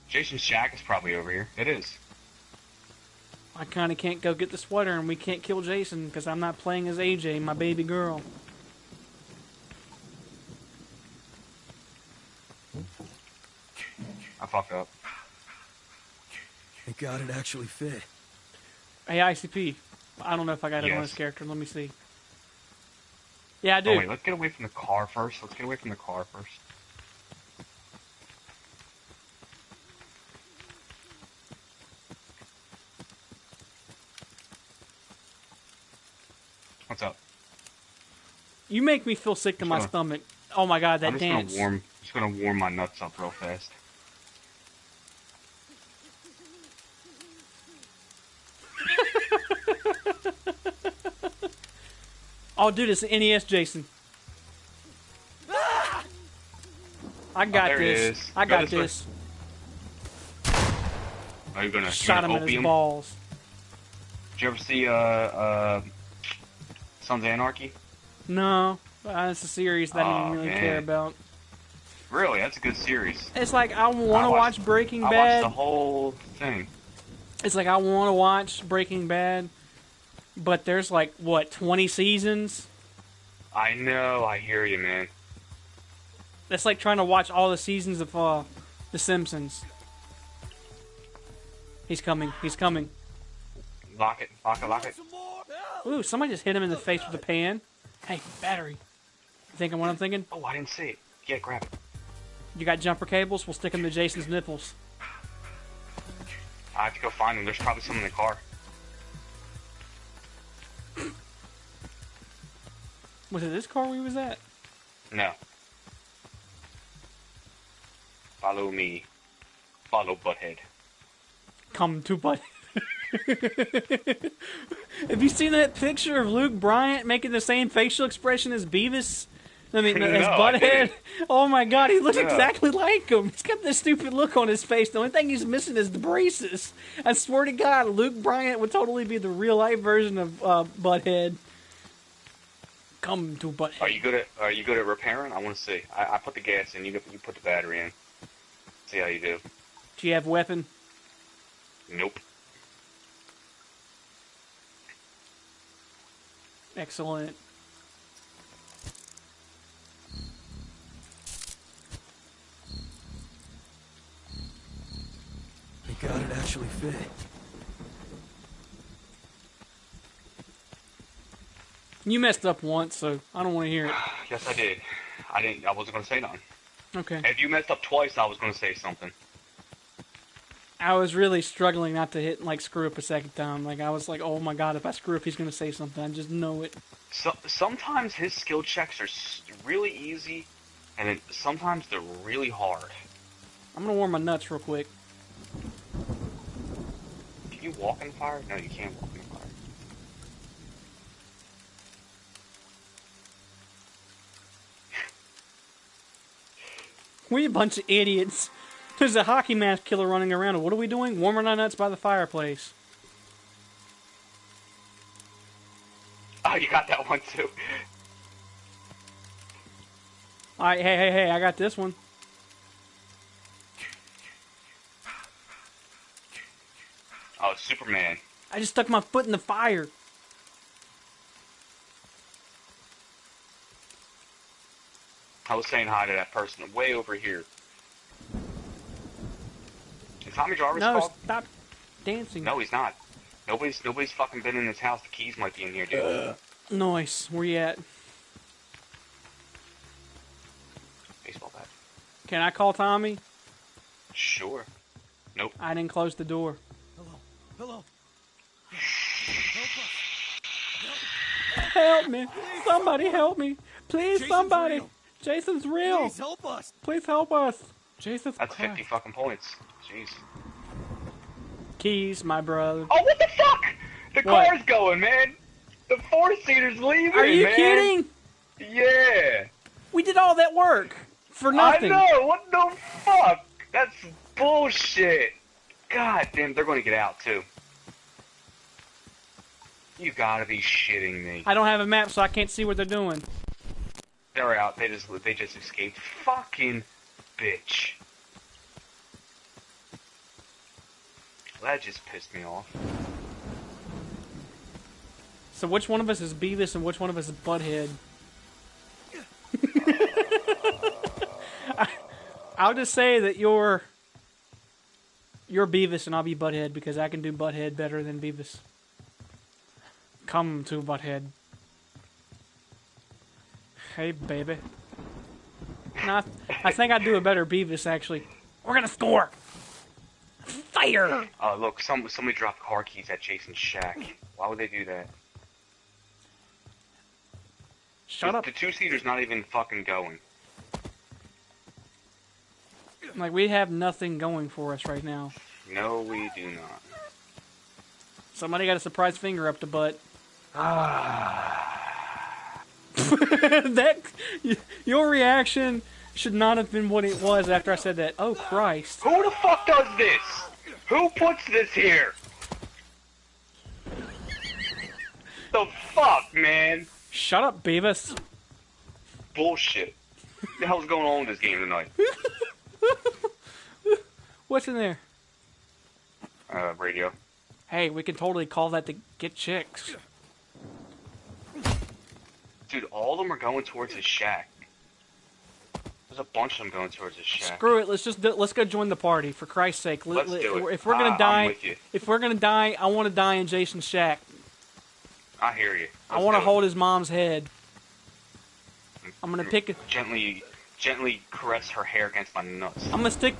Jason's shack is probably over here. It is. I kind of can't go get the sweater, and we can't kill Jason because I'm not playing as AJ, my baby girl. I fucked up. Thank God it actually fit. Hey, ICP. I don't know if I got it on Yes. his character. Let me see. Yeah, I do. Oh wait, let's get away from the car first. Let's get away from the car first. What's up? You make me feel sick to my Sure. stomach. Oh my god, that I'm just dance. gonna warm my nuts up real fast. Oh, dude, it's the NES Jason. I got there he this. is. I Go got this this. Are you gonna Shot him in his opium? balls. Did you ever see Sons of Anarchy? No, it's a series that I Aw, didn't really man. care about. Really, that's a good series. It's like I want I to watched- watch Breaking I watched Bad. the whole thing. It's like I want to watch Breaking Bad, but there's like what 20 seasons. I know, I hear you, man. That's like trying to watch all the seasons of The Simpsons. He's coming. He's coming. Lock it, lock it, lock it. Some more. Ooh, somebody just hit him in the face with a pan. Hey, battery. You thinking what I'm thinking? Oh, I didn't see it. Yeah, grab it. You got jumper cables? We'll stick them to Jason's nipples. I have to go find them. There's probably some in the car. Was it this car we was at? No. Follow me. Follow Butthead. Come to butt. Have you seen that picture of Luke Bryant making the same facial expression as Beavis? I mean, No, as I Butthead? didn't. Oh my god, he looks Yeah. exactly like him. He's got this stupid look on his face. The only thing he's missing is the braces. I swear to God, Luke Bryant would totally be the real life version of Butthead. Come to Butthead. Are you good at repairing? I want to see. I put the gas in. You put the battery in. See how you do. Do you have weapon? Nope. Excellent. Thank God it actually fit. You messed up once, so I don't want to hear it. Yes, I did. I wasn't gonna say nothing. Okay. If you messed up twice, I was gonna say something. I was really struggling not to hit, like, screw up a second time. Like, I was like, oh my god, if I screw up, he's gonna say something. I just know it. So sometimes his skill checks are really easy, and then sometimes they're really hard. I'm gonna warm my nuts real quick. Can you walk in the fire? No, you can't walk in the fire. We a bunch of idiots. There's a hockey mask killer running around. What are we doing? Warming our nuts by the fireplace. Oh, you got that one too. Alright, hey, I got this one. Oh, Superman. I just stuck my foot in the fire. I was saying hi to that person way over here. Is Tommy Jarvis No, called? stop dancing. No, he's not. Nobody's fucking been in this house. The keys might be in here, dude. Nice. Where you at? Baseball bat. Can I call Tommy? Sure. Nope. I didn't close the door. Hello. Help us. Help me. Somebody help me. Please, Jason's somebody. real. Jason's real. Please help us. Please help us. Jesus That's Christ. 50 fucking points. Jeez. Keys, my brother. Oh, what the fuck? The What? car's going, man. The four-seater's leaving, Are you man. kidding? Yeah. We did all that work for nothing. I know. What the fuck? That's bullshit. God damn, they're going to get out, too. You gotta be shitting me. I don't have a map, so I can't see what they're doing. They're out. They just escaped. Fucking bitch. That just pissed me off. So which one of us is Beavis and which one of us is Butthead? I'll just say that you're Beavis and I'll be Butthead because I can do Butthead better than Beavis. Come to Butthead. Hey, baby. No, I think I'd do a better Beavis, actually. We're gonna score! Fire! Oh, look, somebody dropped car keys at Jason's shack. Why would they do that? Shut up. The two-seater's not even fucking going. Like, we have nothing going for us right now. No, we do not. Somebody got a surprise finger up the butt. Your reaction should not have been what it was after I said that. Oh, Christ. Who the fuck does this? Who puts this here? The fuck, man? Shut up, Beavis. Bullshit. What the hell's going on with this game tonight? What's in there? Radio. Hey, we can totally call that to get chicks. Dude, all of them are going towards his shack. There's a bunch of them going towards his shack. Screw it. Let's go join the party, for Christ's sake. Let's do it. If we're gonna I'm die, with you. I want to die in Jason's shack. I hear you. I want to hold his mom's head. I'm gonna pick it. Gently caress her hair against my nuts. I'm gonna stick.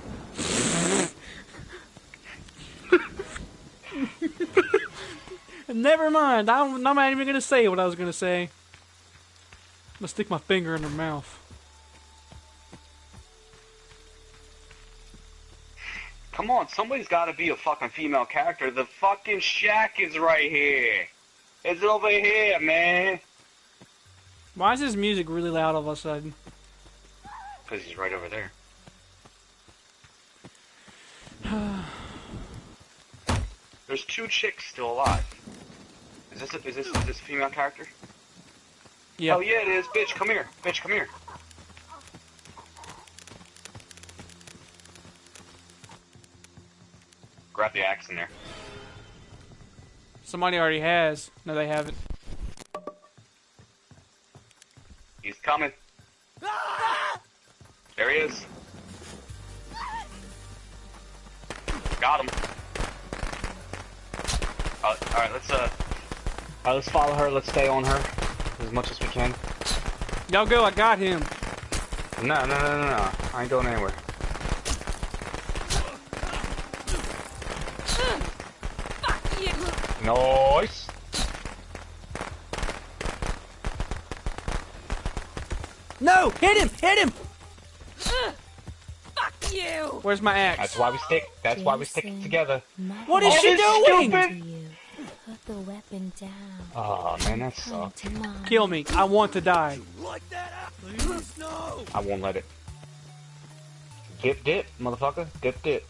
Never mind. I'm not even gonna say what I was gonna say. I'm gonna stick my finger in her mouth. Come on, somebody's got to be a fucking female character. The fucking shack is right here. It's over here, man. Why is this music really loud all of a sudden? Because he's right over there. There's two chicks still alive. Is this a female character? Yeah. Oh yeah, it is. Bitch, come here. Bitch, come here. Grab the axe in there. Somebody already has. No, they haven't. He's coming. There he is. Got him. Alright, let's follow her. Let's stay on her as much as we can. Y'all go. I got him. No. I ain't going anywhere. Nice. No! Hit him! Hit him! Fuck you! Where's my axe? That's why we stick. That's why we stick it together. What is she doing? Stupid. Put the weapon down. Oh man, that sucks. Kill me. I want to die. Like that out. Please, no. I won't let it. Dip, motherfucker. Dip.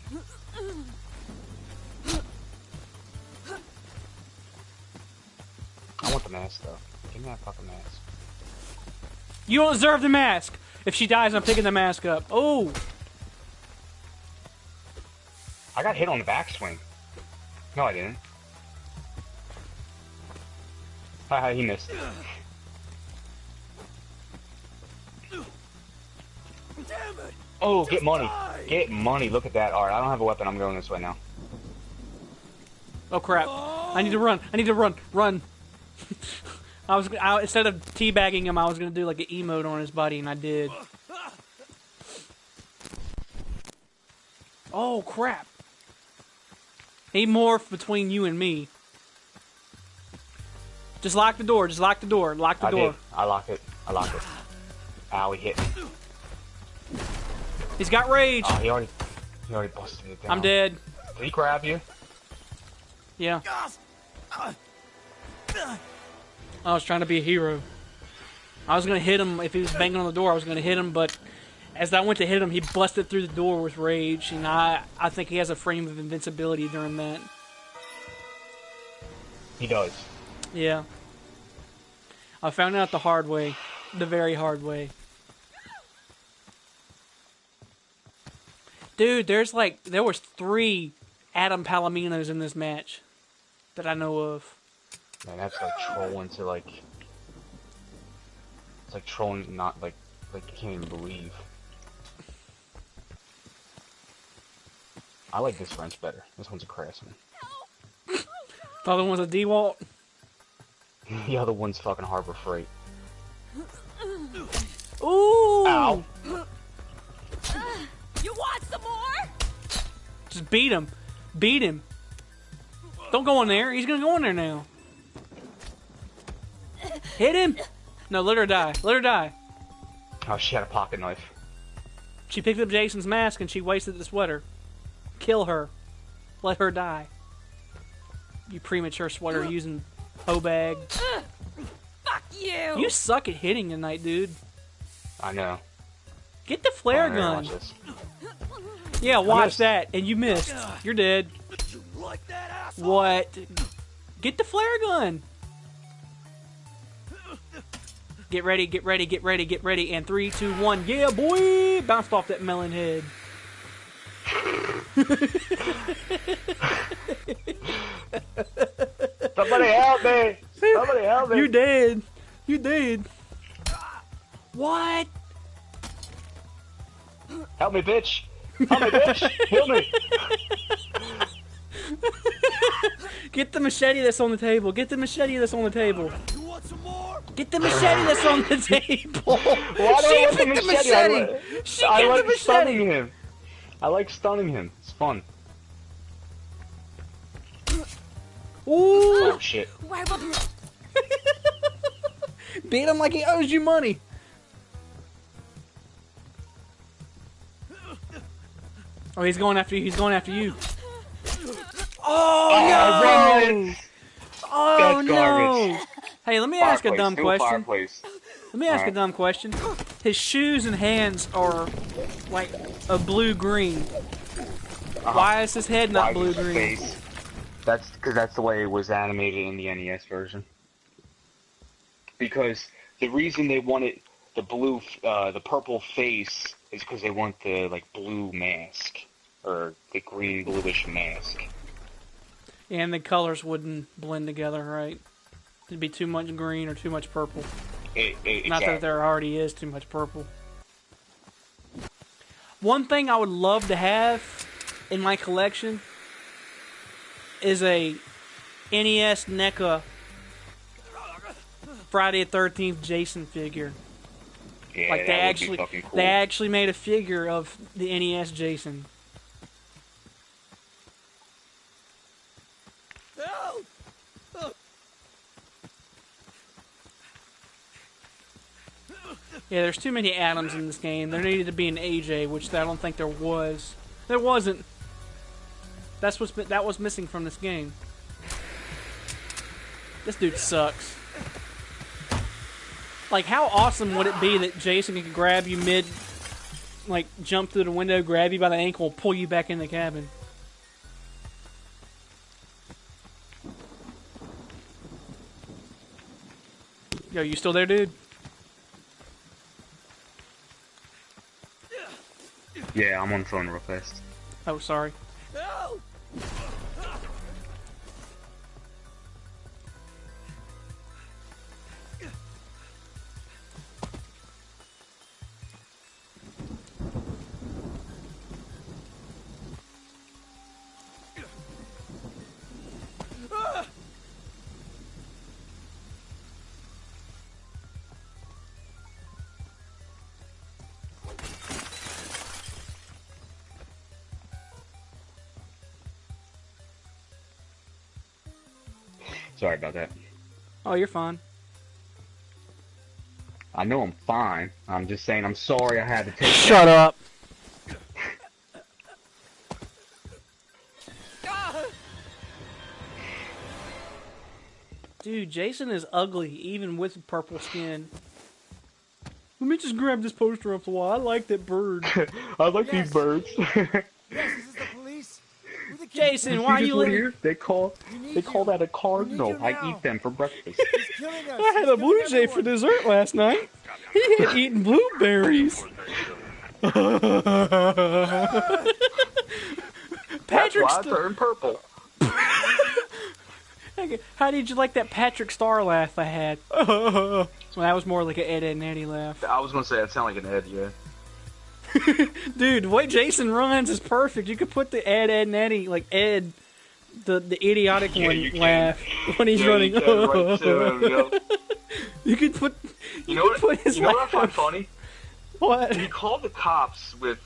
I want the mask though. Give me that fucking mask. You don't deserve the mask. If she dies, I'm picking the mask up. Oh! I got hit on the backswing. No, I didn't. Haha, he missed. Damn it. Oh, get money. Get money. Look at that. Alright, I don't have a weapon. I'm going this way now. Oh crap! I need to run. I need to run. Run. Instead of teabagging him, I was gonna do like an emote on his body, and I did. Oh crap! He morphed between you and me. Just lock the door. Just lock the door. Lock the door. I locked it. Ow, he hit me. He's got rage. Oh, he already busted it down. I'm dead. Did he grab you? Yeah. I was trying to be a hero. I was gonna hit him if he was banging on the door. I was gonna hit him, but as I went to hit him, he busted through the door with rage, and I think he has a frame of invincibility during that. He does. Yeah. I found out the hard way, the very hard way. Dude, there was 3 Adam Palominos in this match that I know of. Man, that's like trolling to like. It's like trolling, not like you can't even believe. I like this French better. This one's a Craftsman. The other one's a DeWalt. The other one's fucking Harbor Freight. Ooh! Ow. You want some more? Just beat him. Beat him. Don't go in there. He's gonna go in there now. Hit him! No, let her die. Let her die. Oh, she had a pocket knife. She picked up Jason's mask and she wasted the sweater. Kill her. Let her die. You premature sweater using hoe bag. Fuck you! You suck at hitting tonight, dude. I know. Get the flare Here, gun. watch this. Yeah, watch missed. that. And you missed. You're dead. Like that, asshole? What? Get the flare gun. Get ready, get ready, get ready, get ready. And 3, 2, 1. Yeah, boy! Bounced off that melon head. Somebody help me! Somebody help me! You dead. You dead. What? Help me, bitch! Help me, bitch! Heal me! Get the machete that's on the table. Get the machete that's on the table. You want some more? Get the machete that's on the table. Why do I She want the picked the machete? machete. She I get like the stunning machete. him. I like stunning him. It's fun. Ooh. Oh shit. Why won't Beat him like he owes you money. Oh, he's going after you. He's going after you. Oh, no! Run! Oh, That's no! garbage. Hey, let me ask a Fireplace, dumb no question. fireplace. Let me ask a Alright. dumb question. His shoes and hands are like a blue-green. Why is his head not Why is his blue-green? face? That's because that's the way it was animated in the NES version. Because the reason they wanted the purple face is because they want the blue mask or the green bluish mask. And the colors wouldn't blend together, right? It'd be too much green or too much purple. Not Exactly. that there already is too much purple. One thing I would love to have in my collection is a NES NECA Friday the 13th Jason figure. Yeah, Like that would be fucking cool. they actually made a figure of the NES Jason. Help! Yeah, there's too many Adams in this game. There needed to be an AJ, which I don't think there was. There wasn't. That was missing from this game. This dude sucks. Like, how awesome would it be that Jason could grab you mid, like, jump through the window, grab you by the ankle, pull you back in the cabin? Yo, you still there, dude? Yeah, I'm on the phone real fast. Oh, sorry. Help! Sorry about that. Oh, you're fine. I know I'm fine. I'm just saying I'm sorry I had to take Shut up. Dude, Jason is ugly, even with purple skin. Let me just grab this poster off the wall. I like that bird. I like these birds. Yes, this is the police. We're the kids. Jason, why are you living? here? They call that a cardinal. you I now. eat them for breakfast. He's killing us. I had a blue jay for dessert last night. He had eaten blueberries. Patrick, That's why I turned purple. how did you like that Patrick Star laugh I had? So that was more like an Ed, and Eddie laugh. I was gonna say that sounded like an Ed, yeah. Dude, the way Jason runs is perfect. You could put the Ed, and Eddie, like Ed, the idiotic Yeah, one you can. laugh when he's running. You can, right too, yep. You could put. You know could put his what I find laugh. funny? What? He called the cops with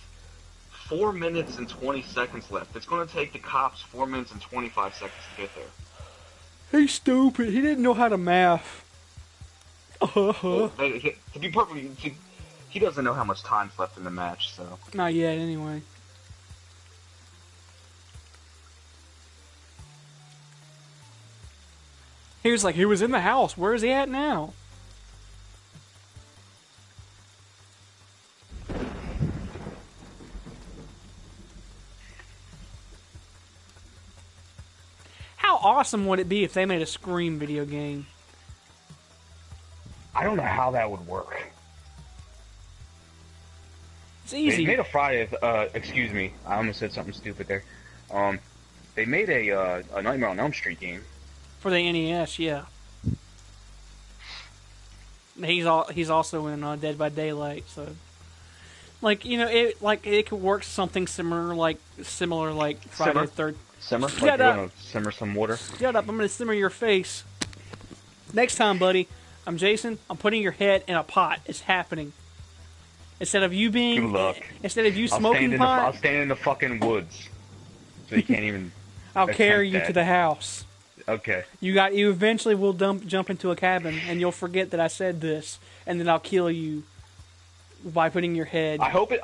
4 minutes and 20 seconds left. It's going to take the cops 4 minutes and 25 seconds to get there. He's stupid. He didn't know how to math. Well, to be perfectly, he doesn't know how much time's left in the match, so. Not yet, anyway. He was like, he was in the house. Where is he at now? How awesome would it be if they made a Scream video game? I don't know how that would work. It's They easy. made a Friday. Excuse me, I almost said something stupid there. They made a Nightmare on Elm Street game. For the NES, yeah. He's also in Dead by Daylight, so like it could work something similar like Friday Simmer? the Third. Simmer? Like Shut you're up. gonna simmer some water? Shut up! I'm gonna simmer your face. Next time, buddy. I'm Jason. I'm putting your head in a pot. It's happening. Instead of you being, Good luck. instead of you I'll smoking I'll pot, stand in the fucking woods, so you can't even. I'll carry attempt you to that. the house. Okay. You eventually will jump into a cabin, and you'll forget that I said this, and then I'll kill you by putting your head. I hope it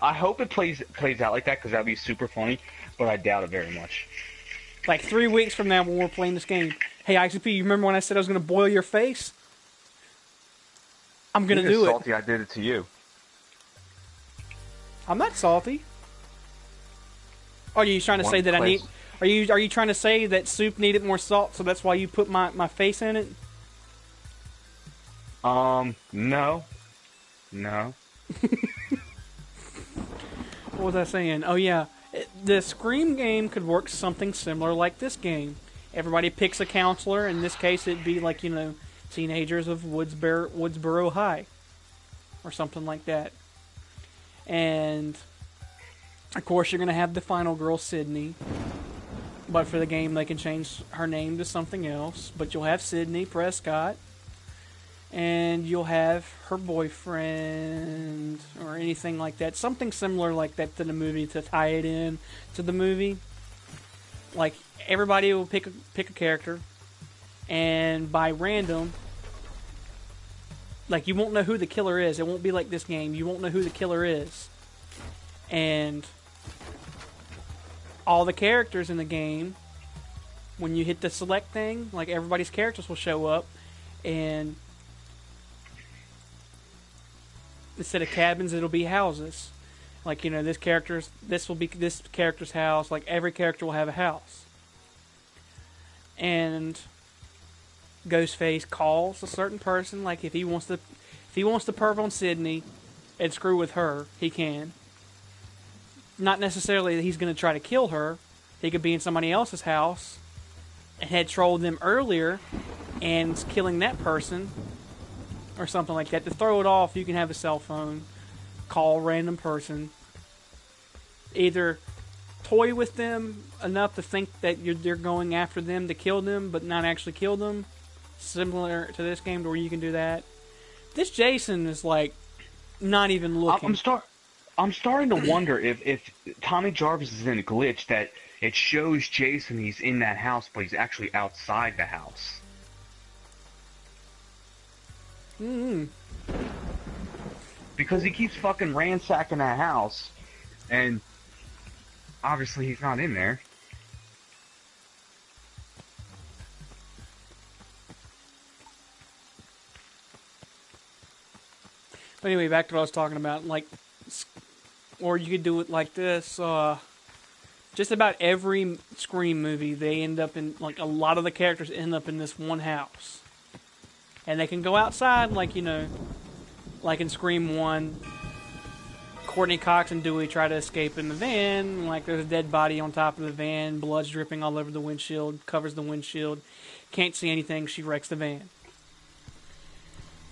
plays out like that because that'd be super funny, but I doubt it very much. Like 3 weeks from now when we're playing this game. Hey, ICP, you remember when I said I was going to boil your face? I'm going to do it. Salty, I did it to you. I'm not salty. Are you trying to say that I need? Are you trying to say that soup needed more salt, so that's why you put my face in it? No. What was I saying? Oh yeah, the Scream game could work something similar like this game. Everybody picks a counselor. In this case, it'd be like teenagers of Woodsboro High, or something like that. And of course, you're gonna have the final girl, Sydney. But for the game, they can change her name to something else. But you'll have Sydney Prescott, and you'll have her boyfriend or anything like that. Something similar like that to the movie to tie it in to the movie. Like everybody will pick a character, and by random, like you won't know who the killer is. It won't be like this game. You won't know who the killer is, and all the characters in the game, when you hit the select thing, like everybody's characters will show up, and instead of cabins, it'll be houses. Like this will be this character's house. Like every character will have a house, and Ghostface calls a certain person. Like if he wants to perv on Sydney and screw with her, he can. Not necessarily that he's going to try to kill her. He could be in somebody else's house and had trolled them earlier and killing that person or something like that. To throw it off, you can have a cell phone, call a random person, either toy with them enough to think that you're going after them to kill them, but not actually kill them. Similar to this game, where you can do that. This Jason is like not even looking. I'm starting to wonder if Tommy Jarvis is in a glitch that it shows Jason he's in that house, but he's actually outside the house. Because he keeps fucking ransacking that house, and obviously he's not in there. But anyway, back to what I was talking about. Like, or you could do it like this. Just about every Scream movie, they end up in, like, a lot of the characters end up in this one house. And they can go outside, like, like in Scream 1, Courtney Cox and Dewey try to escape in the van. Like, there's a dead body on top of the van, blood's dripping all over the windshield, covers the windshield. Can't see anything, she wrecks the van.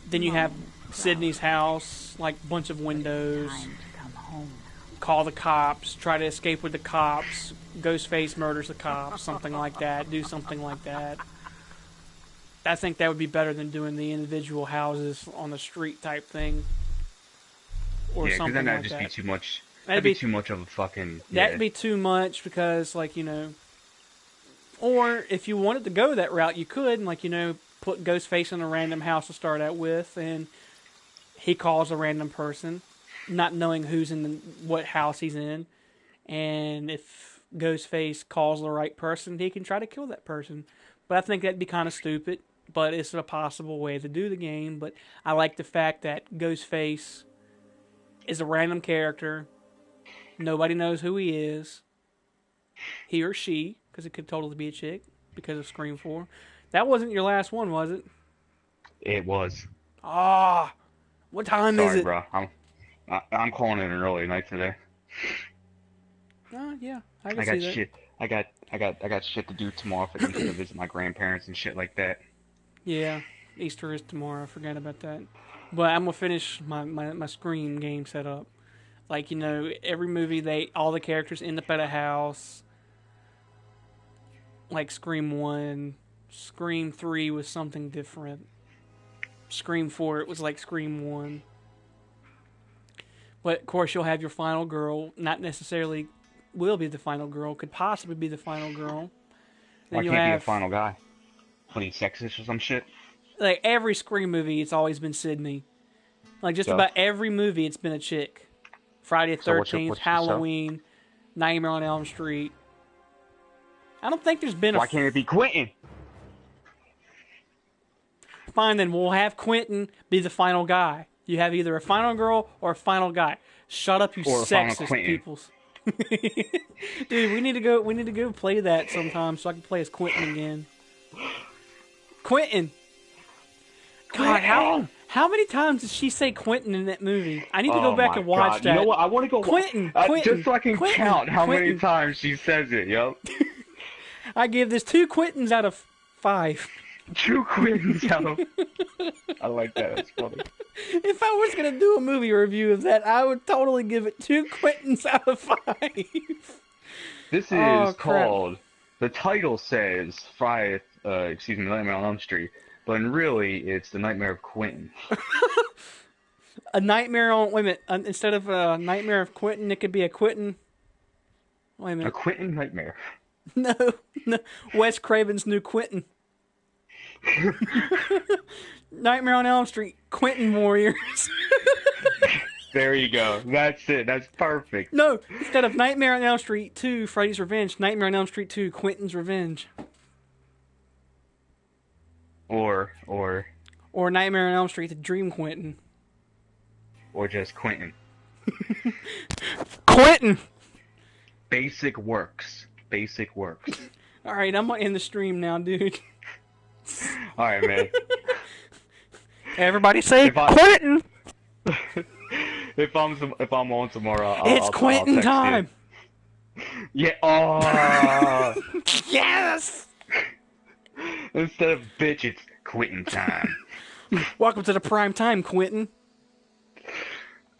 Then you have Sydney's house, like, bunch of windows. Time to come home. call the cops, try to escape with the cops, Ghostface murders the cops, something like that, do something like that. I think that would be better than doing the individual houses on the street type thing. Or Yeah, because something then that'd like just that. be too much. That'd That'd be be- too much of a fucking. That'd Yeah. be too much because, like, you know... Or if you wanted to go that route, you could, and, like, you know, put Ghostface in a random house to start out with, and he calls a random person, not knowing who's in what house he's in. And if Ghostface calls the right person, he can try to kill that person. But I think that'd be kind of stupid, but it's a possible way to do the game. But I like the fact that Ghostface is a random character. Nobody knows who he is. He or she, because it could totally be a chick, because of Scream 4. That wasn't your last one, was it? It was. Ah, what time is Sorry, it? bro. I'm calling it an early night today. Yeah, I can I see got that. shit. I got shit to do tomorrow for them to visit my grandparents and shit like that. Yeah, Easter is tomorrow. I forgot about that. But I'm gonna finish my Scream game setup. Like, you know, every movie all the characters end up at a house. Like Scream 1, Scream 3 was something different. Scream 4, it was like Scream 1. But of course, you'll have your final girl. Not necessarily will be the final girl. Could possibly be the final girl. Why you'll can't be a have, final guy? When he's sexist or some shit? like, every Scream movie, it's always been Sydney. Like, just So? about every movie, it's been a chick. Friday the So what's 13th, your- so? Halloween, Nightmare on Elm Street. I don't think there's been a... Why can't it be Quentin? Fine, then we'll have Quentin be the final guy. You have either a final girl or a final guy. Shut up, you Or a final sexist Quentin. peoples. Dude, we need to go play that sometime so I can play as Quentin again. Quentin. God, how many times did she say Quentin in that movie? I need to go back my and watch God. that. You know what? I want to go. Quentin, just so I can Quentin, count how many Quentin. times she says it. Yo, I give this 2 Quentins out of 5. 2 Quentins out of. I like that. That's funny. If I was gonna do a movie review of that, I would totally give it 2 Quentins out of 5. This is Oh, crap. called. The title says Friday. Nightmare on Elm Street, but really it's the Nightmare of Quentin. A nightmare on... Wait a minute. Instead of a nightmare of Quentin, it could be a Quentin... Wait a A minute. Quentin nightmare. No. Wes Craven's new Quentin. Nightmare on Elm Street. Quentin Warriors. There you go. That's it. That's perfect. No. Instead of Nightmare on Elm Street 2, Freddy's Revenge, Nightmare on Elm Street 2, Quentin's Revenge. Or Nightmare on Elm Street, The Dream Quentin. just Quentin. Quentin! Basic works. Basic works. Alright, I'm gonna end the stream now, dude. All right, man. Everybody say If I- Quentin! If I'm on tomorrow, It's I'll Quentin text you. time! Yeah. Oh. Yes! Instead of bitch, it's Quentin time. Welcome to the prime time, Quentin.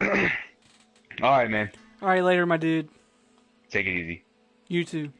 All right, man. Alright, later, my dude. Take it easy. You too.